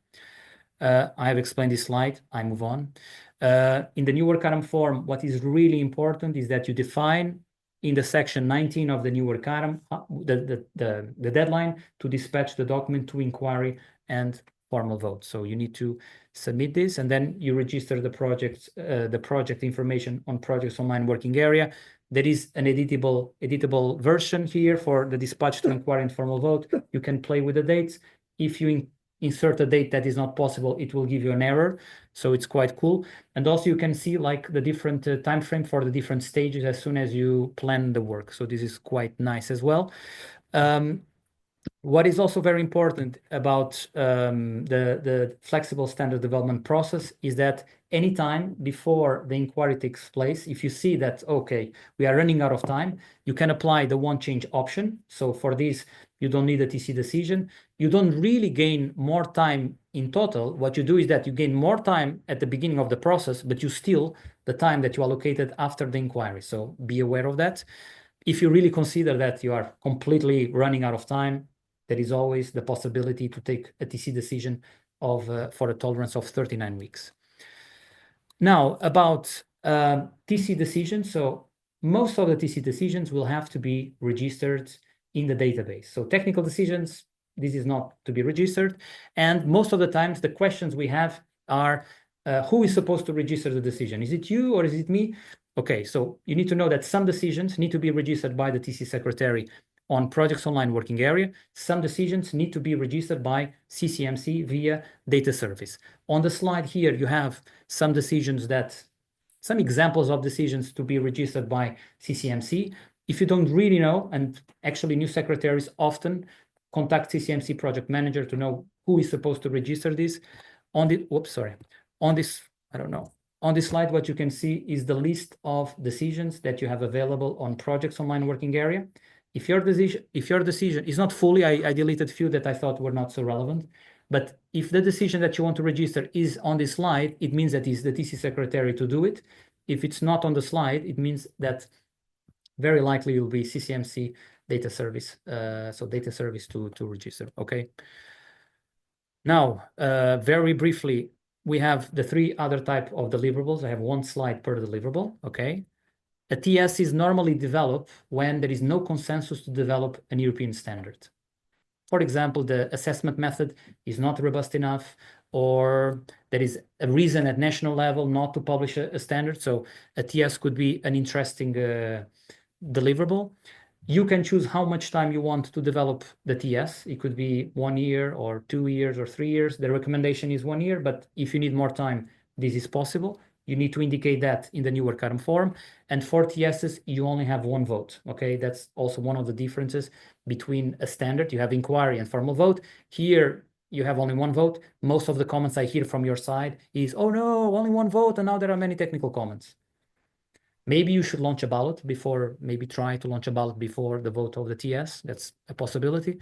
I have explained this slide, I move on. In the new work item form, what is really important is that you define in the section 19 of the new work item, the deadline to dispatch the document to inquiry and formal vote. So you need to submit this, and then you register the project information on projects online working area. There is an editable version here for the dispatch to inquiry and formal vote. You can play with the dates. If you insert a date that is not possible, it will give you an error. So it's quite cool. And also you can see like the different time frame for the different stages as soon as you plan the work. So this is quite nice as well. What is also very important about the flexible standard development process is that anytime before the inquiry takes place, if you see that, okay, we are running out of time, you can apply the one change option. So for this, you don't need a TC decision. You don't really gain more time in total. What you do is that you gain more time at the beginning of the process, but you steal the time that you allocated after the inquiry. So be aware of that. If you really consider that you are completely running out of time, there is always the possibility to take a TC decision of for a tolerance of 39 weeks. Now, about TC decisions. So most of the TC decisions will have to be registered in the database. So technical decisions, this is not to be registered. And most of the times, the questions we have are, who is supposed to register the decision? Is it you or is it me? Okay, so you need to know that some decisions need to be registered by the TC secretary on Projects Online Working Area. Some decisions need to be registered by CCMC via data service. On the slide here, you have some examples of decisions to be registered by CCMC. If you don't really know, and actually new secretaries often contact CCMC project manager to know who is supposed to register this. On this slide, what you can see is the list of decisions that you have available on Projects Online Working Area. If your decision is not fully, I deleted a few that I thought were not so relevant, but if the decision that you want to register is on this slide, it means that it's the TC secretary to do it. If it's not on the slide, it means that very likely it will be CCMC data service, so data service to register, okay? Now, very briefly, we have the three other type of deliverables. I have one slide per deliverable, okay? A TS is normally developed when there is no consensus to develop an European standard. For example, the assessment method is not robust enough, or there is a reason at national level not to publish a standard. So a TS could be an interesting deliverable. You can choose how much time you want to develop the TS. It could be 1 year or 2 years or 3 years. The recommendation is 1 year, but if you need more time, this is possible. You need to indicate that in the new work item form. And for TSs, you only have one vote, okay? That's also one of the differences between a standard. You have inquiry and formal vote. Here, you have only one vote. Most of the comments I hear from your side is, oh no, only one vote, and now there are many technical comments. Maybe you should launch a ballot before, maybe try to launch a ballot before the vote of the TS. That's a possibility.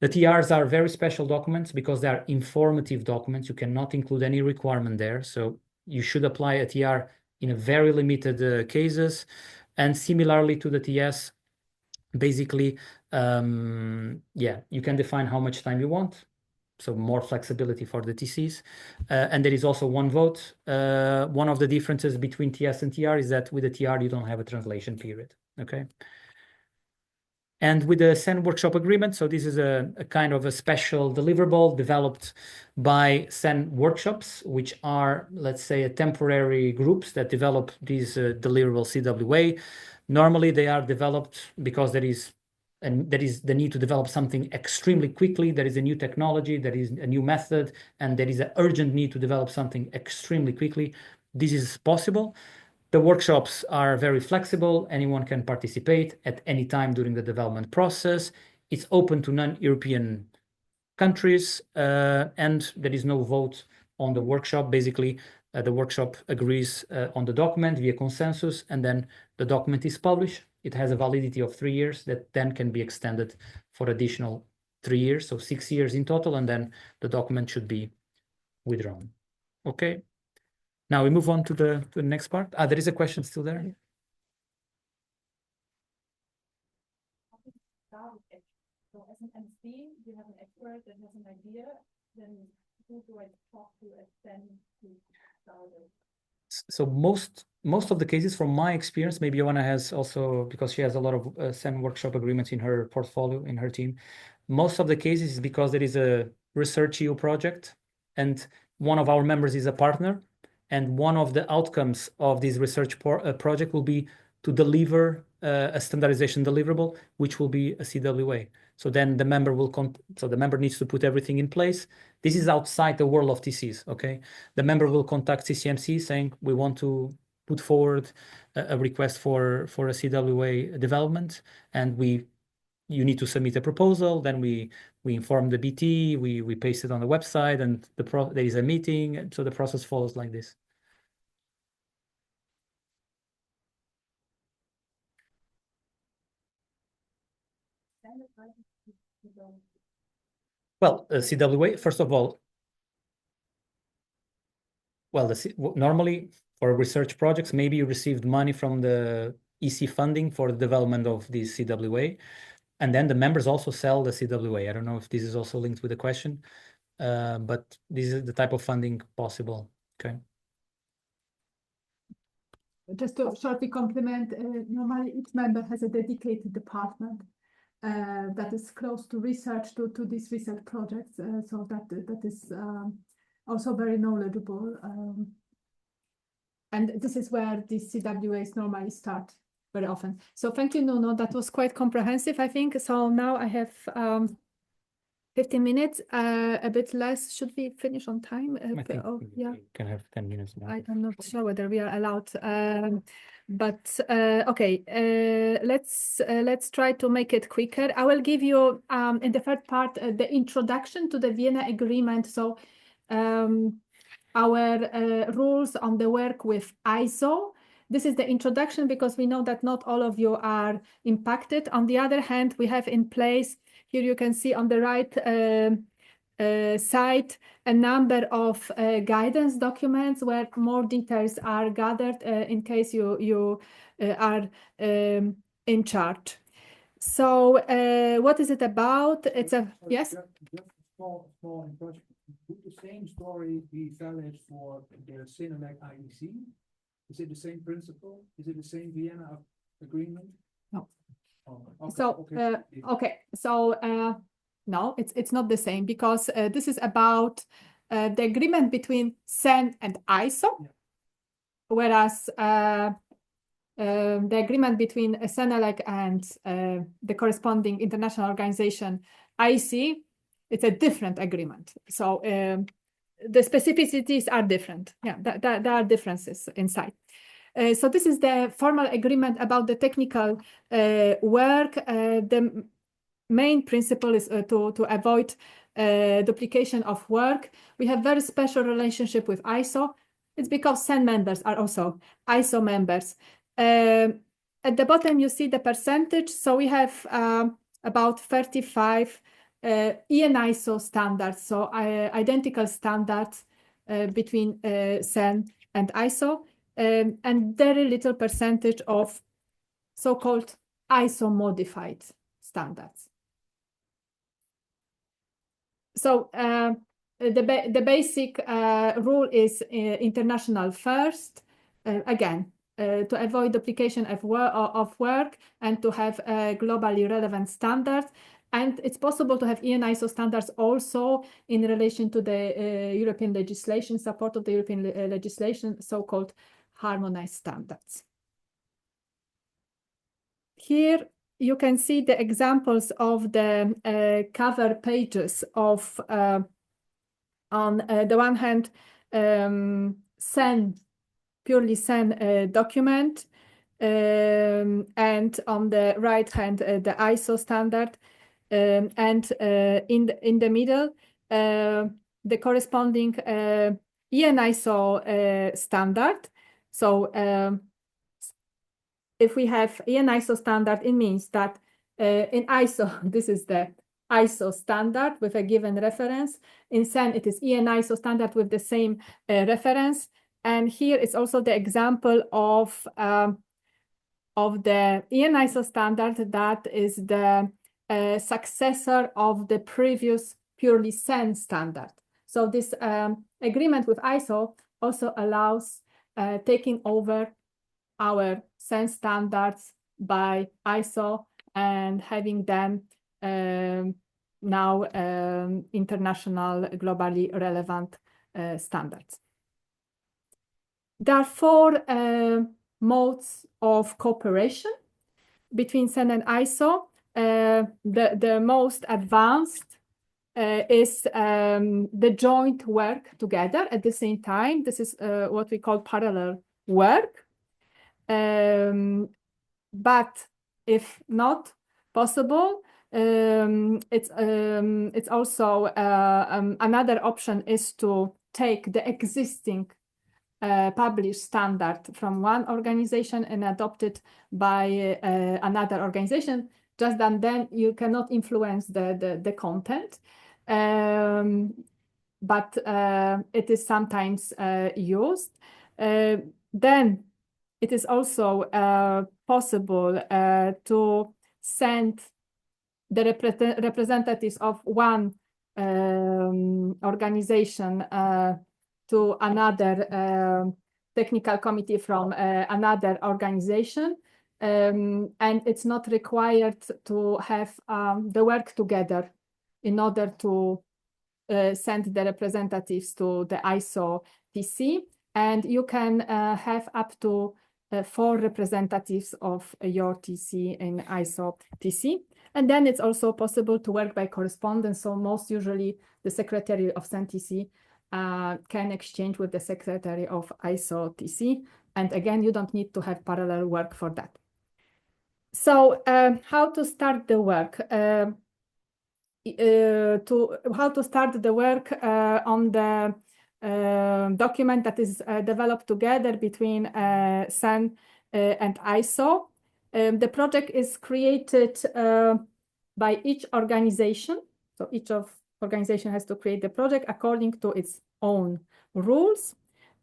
The TRs are very special documents because they are informative documents. You cannot include any requirement there. So you should apply a TR in a very limited cases. And similarly to the TS, basically, yeah, you can define how much time you want. So more flexibility for the TCs. And there is also one vote. One of the differences between TS and TR is that with the TR, you don't have a translation period, okay? And with the CEN workshop agreement, so this is a kind of a special deliverable developed by CEN workshops, which are, let's say, a temporary groups that develop these deliverable CWA. Normally, they are developed because there is the need to develop something extremely quickly. There is a new technology, there is a new method, and there is an urgent need to develop something extremely quickly. This is possible. The workshops are very flexible. Anyone can participate at any time during the development process. It's open to non-European countries, and there is no vote on the workshop. Basically, the workshop agrees on the document via consensus, and then the document is published. It has a validity of 3 years that then can be extended for additional 3 years, so 6 years in total, and then the document should be withdrawn. Okay. Now we move on to the next part. There is a question still there. So as an MC, you have an expert that has an idea, then who do I talk to at CEN to start it? So most of the cases, from my experience, maybe Joanna has also, because she has a lot of CEN workshop agreements in her portfolio, in her team. Most of the cases is because there is a research EU project, and one of our members is a partner, and one of the outcomes of this research project will be to deliver a standardization deliverable, which will be a CWA. So then the member will so the member needs to put everything in place. This is outside the world of TCs, okay? The member will contact CCMC saying, we want to put forward a request for a CWA development, and you need to submit a proposal, then we inform the BT, we paste it on the website, and there is a meeting, and so the process follows like this. Well, CWA, first of all, well, normally for research projects, maybe you received money from the EC funding for the development of this CWA, and then the members also sell the CWA. I don't know if this is also linked with the question, but this is the type of funding possible. Okay. Just to shortly complement, normally each member has a dedicated department that is close to research, to these research projects, so that is also very knowledgeable. And this is where these CWAs normally start very often. So thank you, Nuno. That was quite comprehensive, I think. So now I have 15 minutes, a bit less. Should we finish on time? I think yeah. we can have 10 minutes now. I'm not sure whether we are allowed, but okay. Let's try to make it quicker. I will give you in the third part the introduction to the Vienna Agreement. So our rules on the work with ISO. This is the introduction because we know that not all of you are impacted. On the other hand, we have in place, here you can see on the right side, a number of guidance documents where more details are gathered in case you are in charge. So what is it about? It's a, yes? Just a small question. Would the same story be valid for the CEN IEC? Is it the same principle? Is it the same Vienna Agreement? No. Oh, okay, So okay. So no, it's not the same because this is about the agreement between CEN and ISO, yeah. Whereas the agreement between CEN and the corresponding international organization IEC, it's a different agreement. So the specificities are different. Yeah, there are differences inside. So this is the formal agreement about the technical work. The main principle is to avoid duplication of work. We have very special relationship with ISO. It's because CEN members are also ISO members. At the bottom, you see the percentage. So we have about 35 EN ISO standards, so identical standards between CEN and ISO, and very little percentage of so-called ISO modified standards. So the basic rule is international first, again, to avoid duplication of work and to have globally relevant standards. And it's possible to have EN ISO standards also in relation to the European legislation, support of the European legislation, so-called harmonized standards. Here you can see the examples of the cover pages of, on the one hand, CEN, purely CEN document, and on the right hand, the ISO standard. And in the middle, the corresponding EN ISO standard. So if we have EN ISO standard, it means that in ISO, this is the ISO standard with a given reference. In CEN, it is EN ISO standard with the same reference. And here is also the example of the EN ISO standard that is the successor of the previous purely CEN standard. So this agreement with ISO also allows taking over our CEN standards by ISO and having them now international, globally relevant standards. There are four modes of cooperation between CEN and ISO. The most advanced is the joint work together at the same time. This is what we call parallel work. But if not possible, It's also another option is to take the existing published standard from one organization and adopt it by another organization. Just then you cannot influence the content, but it is sometimes used. Then it is also possible to send the representatives of one organization to another technical committee from another organization. And it's not required to have the work together in order to send the representatives to the ISO TC. And you can have up to 4 representatives of your TC in ISO TC. And then it's also possible to work by correspondence. So most usually the secretary of CEN TC can exchange with the secretary of ISO TC. And again, you don't need to have parallel work for that. So how to start the work? How to start the work on the document that is developed together between CEN and ISO. The project is created by each organization. So each organization has to create the project according to its own rules.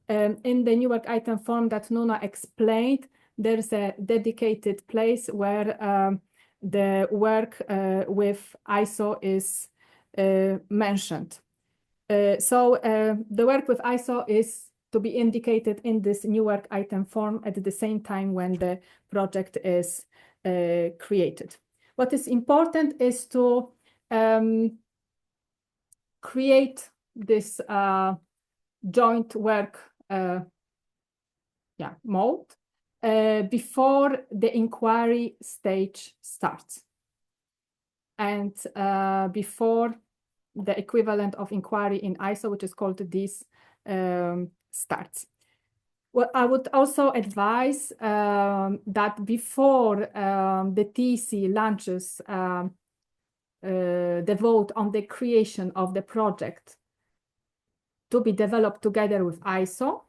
In the new work item form that Nuno explained, there's a dedicated place where the work with ISO is mentioned. So the work with ISO is to be indicated in this new work item form at the same time when the project is created. What is important is to create this joint work mode before the inquiry stage starts and before the equivalent of inquiry in ISO, which is called this, starts. Well, I would also advise that before the TC launches the vote on the creation of the project to be developed together with ISO,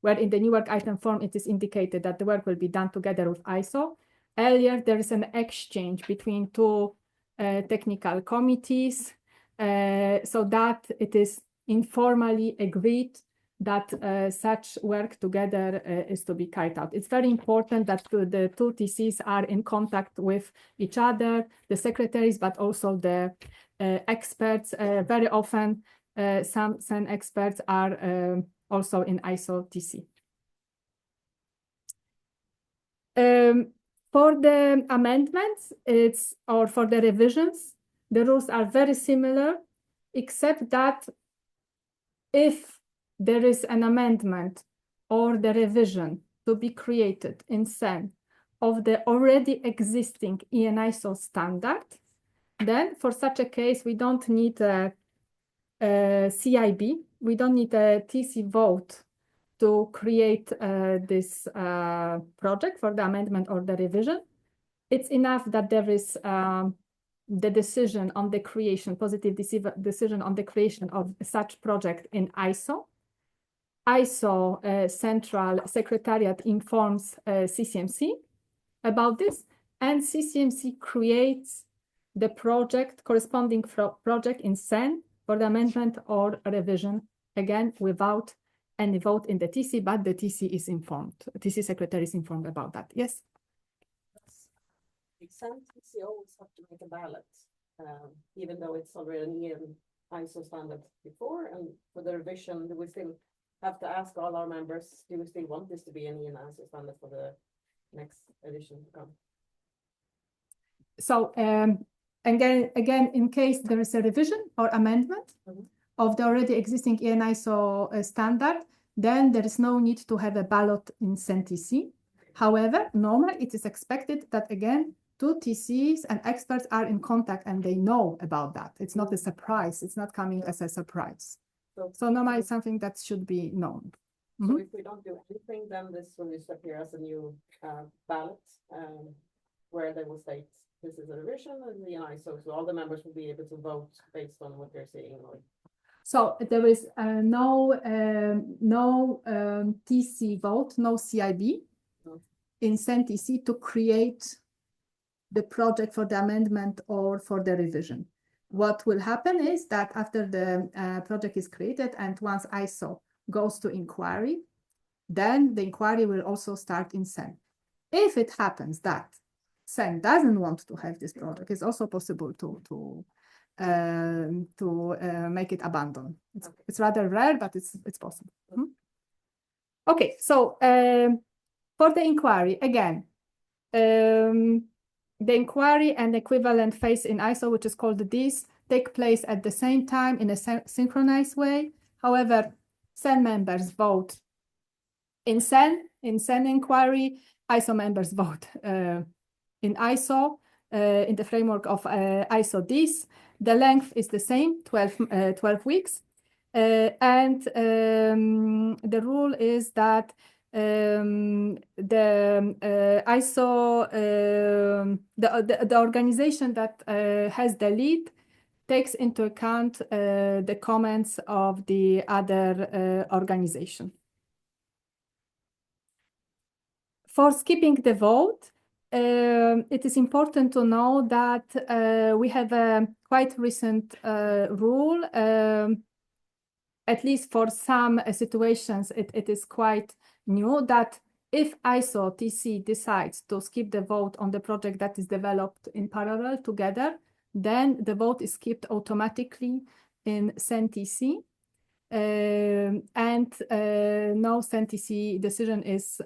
where in the new work item form it is indicated that the work will be done together with ISO. Earlier, there is an exchange between 2 technical committees so that it is informally agreed that such work together is to be carried out. It's very important that the 2 TCs are in contact with each other, the secretaries, but also the experts. Very often, some CEN experts are also in ISO TC. For the amendments, or for the revisions, the rules are very similar, except that if there is an amendment or the revision to be created in CEN of the already existing EN ISO standard, then for such a case, we don't need a CIB, we don't need a TC vote to create this project for the amendment or the revision. It's enough that there is the decision on the creation, positive decision on the creation of such project in ISO. ISO Central Secretariat informs CCMC about this, and CCMC creates the project, corresponding project in CEN for the amendment or revision, again, without any vote in the TC, but the TC is informed. TC secretary is informed about that. Yes? CEN TC always have to make a ballot, even though it's already an ISO standard before, and for the revision, we still have to ask all our members, do we still want this to be an ISO standard for the next edition to come? So again, in case there is a revision or amendment of the already existing EN ISO standard, then there is no need to have a ballot in CEN TC. However, normally it is expected that again, 2 TCs and experts are in contact and they know about that. It's not a surprise. It's not coming as a surprise. So normally it's something that should be known. So if we don't do anything, then this will just appear as a new ballot where they will state this is a revision and the ISO, so all the members will be able to vote based on what they're seeing. So there is no TC vote, no CIB in CEN TC to create the project for the amendment or for the revision. What will happen is that after the project is created and once ISO goes to inquiry, then the inquiry will also start in CEN. If it happens that CEN doesn't want to have this project, it's also possible to make it abandon. It's rather rare, but it's possible. Okay, so for the inquiry, again, the inquiry and equivalent phase in ISO, which is called this, take place at the same time in a synchronized way. However, CEN members vote in CEN inquiry, ISO members vote in ISO, in the framework of ISO this. The length is the same, 12 weeks. And the rule is that the ISO, the organization that has the lead takes into account the comments of the other organization. For skipping the vote, it is important to know that we have a quite recent rule. At least for some situations, it is quite new that if ISO TC decides to skip the vote on the project that is developed in parallel together, then the vote is skipped automatically in CEN TC. And no CEN TC decision is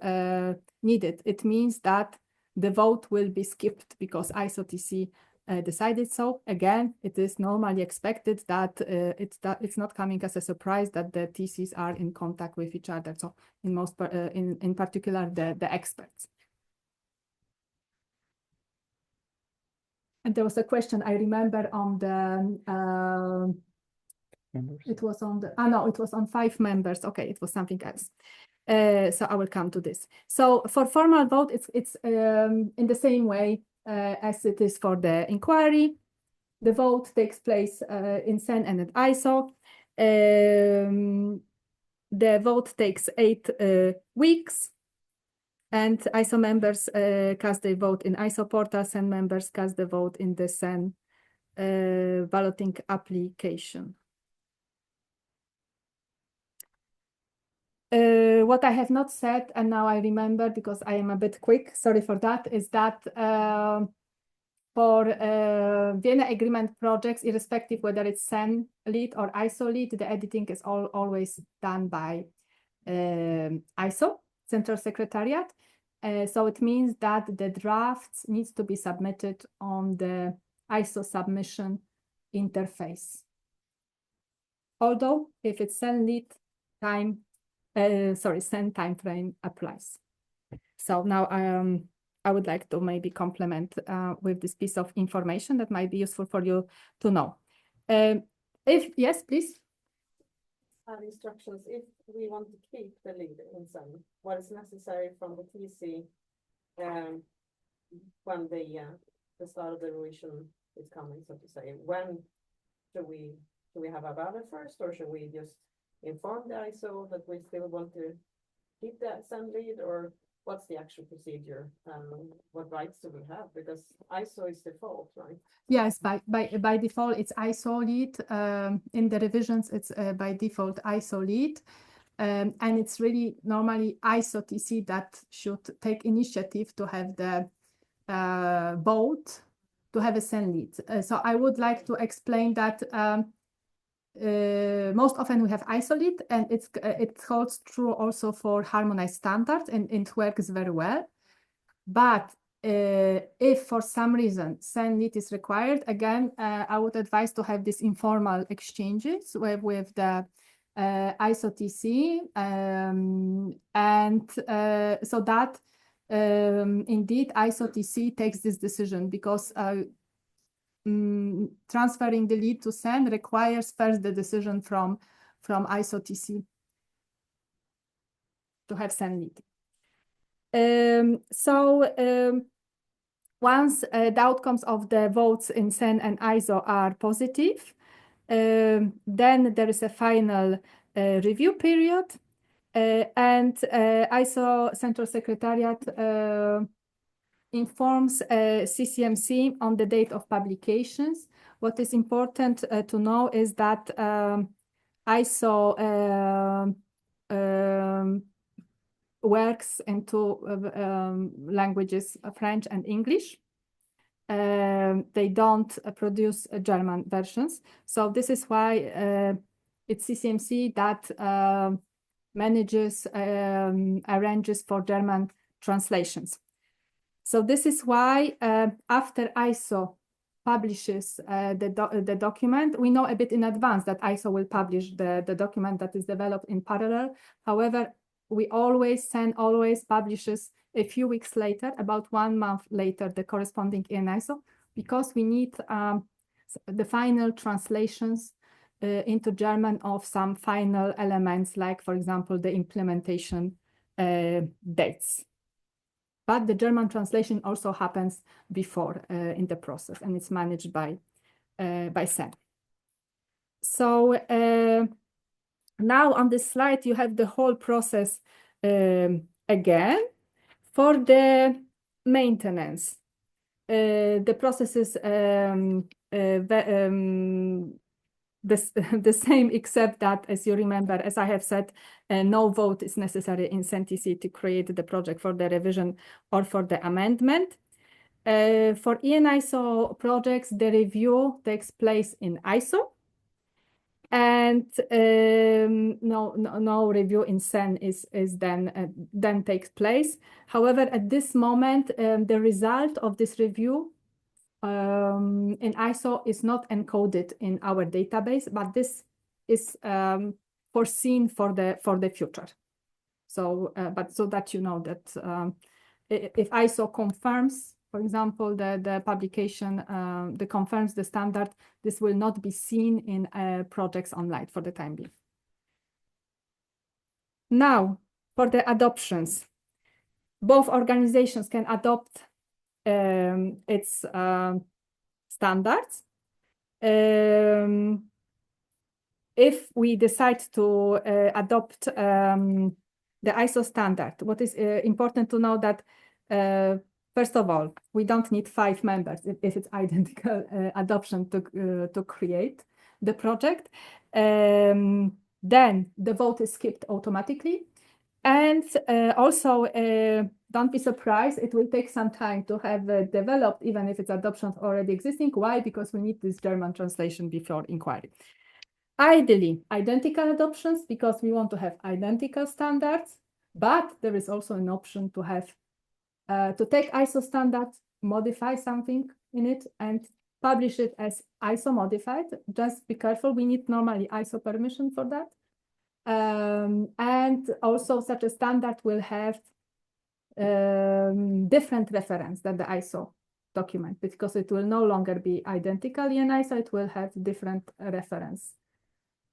needed. It means that the vote will be skipped because ISO TC decided so. Again, it is normally expected that it's not coming as a surprise that the TCs are in contact with each other. So in particular, the experts. And there was a question I remember on the it was on the no, it was on 5 members. Okay, it was something else. So I will come to this. So for formal vote, it's in the same way as it is for the inquiry. The vote takes place in CEN and at ISO. The vote takes 8 weeks. And ISO members cast their vote in ISO portal. CEN members cast the vote in the CEN balloting application. What I have not said, and now I remember because I am a bit quick, sorry for that, is that for Vienna Agreement projects, irrespective whether it's CEN lead or ISO lead, the editing is always done by ISO, Central Secretariat. So it means that the drafts needs to be submitted on the ISO submission interface. Although if it's CEN lead time, CEN time frame applies. So now I would like to maybe complement with this piece of information that might be useful for you to know. Yes, please. Instructions, if we want to keep the lead in CEN, what is necessary from the TC when the start of the revision is coming, so to say? When should we have a ballot first, or should we just inform the ISO that we still want to keep that CEN lead, or what's the actual procedure? What rights do we have? Because ISO is default, right? Yes, by default, it's ISO lead. In the revisions, it's by default ISO lead. And it's really normally ISO TC that should take initiative to have the vote to have a CEN lead. So I would like to explain that most often we have ISO lead, and it holds true also for harmonized standards, and it works very well. But if for some reason CEN lead is required, again, I would advise to have these informal exchanges with the ISO TC, and so that indeed ISO TC takes this decision, because transferring the lead to CEN requires first the decision from ISO TC to have CEN lead. once the outcomes of the votes in CEN and ISO are positive, then there is a final review period, and ISO Central Secretariat informs CCMC on the date of publications. What is important to know is that ISO works in two languages, French and English. They don't produce German versions. So this is why it's CCMC that manages, arranges for German translations. So this is why after ISO publishes the document, we know a bit in advance that ISO will publish the document that is developed in parallel. However, CEN always publishes a few weeks later, about 1 month later, the corresponding ISO, because we need the final translations into German of some final elements, like, for example, the implementation dates. But the German translation also happens before in the process, and it's managed by CEN. So now on this slide, you have the whole process again. For the maintenance, the process is the same, except that, as you remember, as I have said, no vote is necessary in CEN/TC to create the project for the revision or for the amendment. For EN-ISO projects, the review takes place in ISO, and no review in CEN is then takes place. However, at this moment, the result of this review in ISO is not encoded in our database, but this is foreseen for the future. So, but so that you know that if ISO confirms, for example, the publication, confirms the standard, this will not be seen in projects online for the time being. Now, for the adoptions, both organizations can adopt its standards. If we decide to adopt the ISO standard, what is important to know that first of all, we don't need 5 members if it's identical adoption to create the project. Then the vote is skipped automatically. And also, don't be surprised, it will take some time to have developed, even if it's adoption already existing. Why? Because we need this German translation before inquiry. Ideally, identical adoptions, because we want to have identical standards, but there is also an option to have to take ISO standards, modify something in it, and publish it as ISO modified. Just be careful, we need normally ISO permission for that. And also such a standard will have different reference than the ISO document, because it will no longer be identical in ISO, it will have different reference.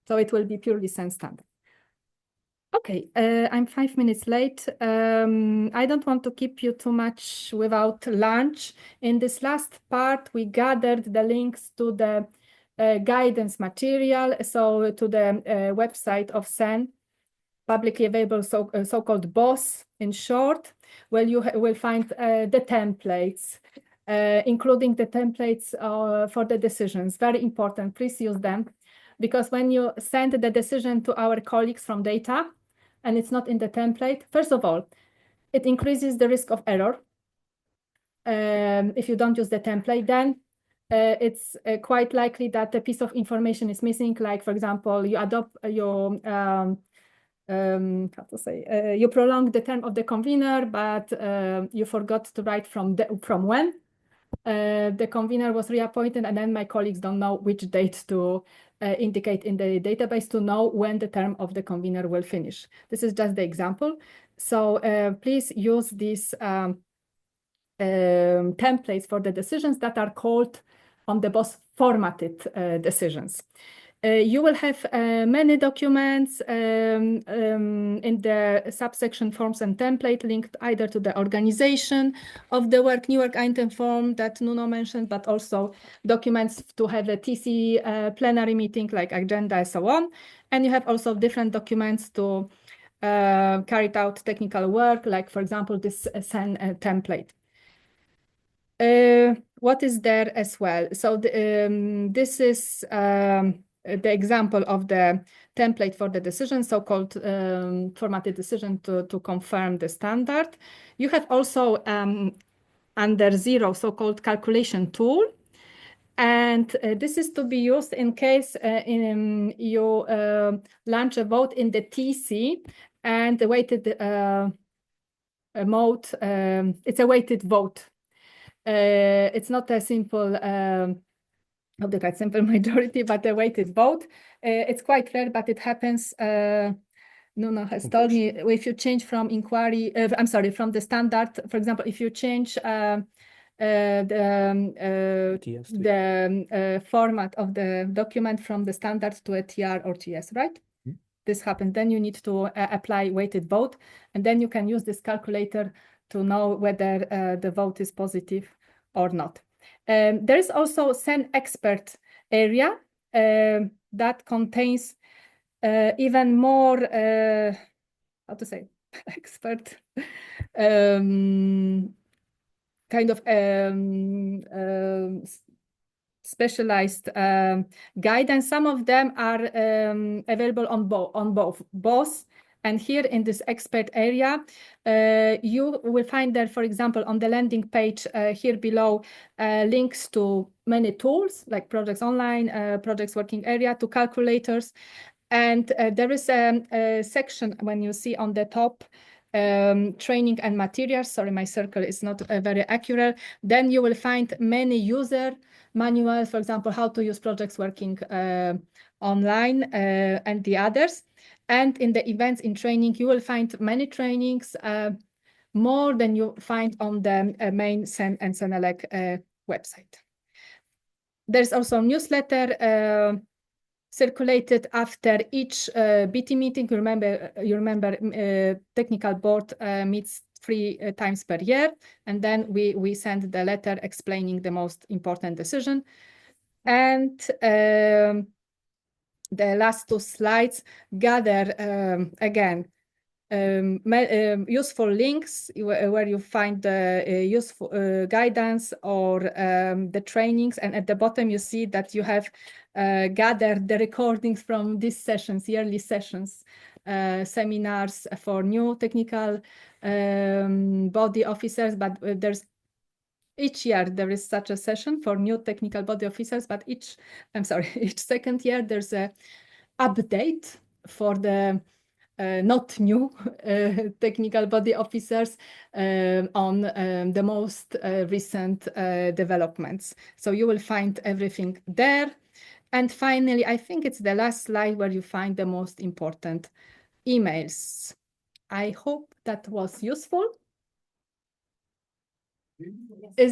So it will be purely CEN standard. Okay, I'm 5 minutes late. I don't want to keep you too much without lunch. In this last part, we gathered the links to the guidance material, so to the website of CEN, publicly available, so-called BOSS in short, where you will find the templates, including the templates for the decisions. Very important, please use them, because when you send the decision to our colleagues from data, and it's not in the template, first of all, it increases the risk of error. If you don't use the template, then it's quite likely that a piece of information is missing. Like, for example, you adopt your, you prolong the term of the convener, but you forgot to write from when the convener was reappointed, and then my colleagues don't know which date to indicate in the database to know when the term of the convener will finish. This is just the example. So please use these templates for the decisions that are called on the BOSS formatted decisions. You will have many documents in the subsection forms and template linked either to the organization of the work, new work item form that Nuno mentioned, but also documents to have a TC plenary meeting like agenda and so on. And you have also different documents to carry out technical work, like for example, this CEN template. What is there as well? So this is the example of the template for the decision, so-called formatted decision to confirm the standard. You have also under 0, so-called calculation tool. And this is to be used in case you launch a vote in the TC and the weighted mode, it's a weighted vote. It's not a simple of the quite simple majority, but a weighted vote. It's quite rare, but it happens. Nuno has told me if you change from inquiry, from the standard, for example, if you change the format of the document from the standard to a TR or TS, right? This happens, then you need to apply weighted vote, and then you can use this calculator to know whether the vote is positive or not. There is also CEN expert area that contains even more, how to say, expert kind of specialized guidance. Some of them are available on both. And here in this expert area, you will find there, for example, on the landing page here below, links to many tools like Projects Online, Projects Working Area, to calculators. And there is a section when you see on the top, training and materials. Sorry, my circle is not very accurate. Then you will find many user manuals, for example, how to use Projects Working Online and the others. And in the events in training, you will find many trainings, more than you find on the main CEN and CENELEC website. There's also a newsletter circulated after each BT meeting. You remember technical board meets 3 times per year, and then we send the letter explaining the most important decision. And the last 2 slides gather again useful links where you find the useful guidance or the trainings, and at the bottom you see that you have gathered the recordings from these sessions, yearly sessions, seminars for new technical body officers, but each year there is such a session for new technical body officers, but each second year there's a update for the not new technical body officers on the most recent developments. So you will find everything there. And finally, I think it's the last slide where you find the most important emails. I hope that was useful.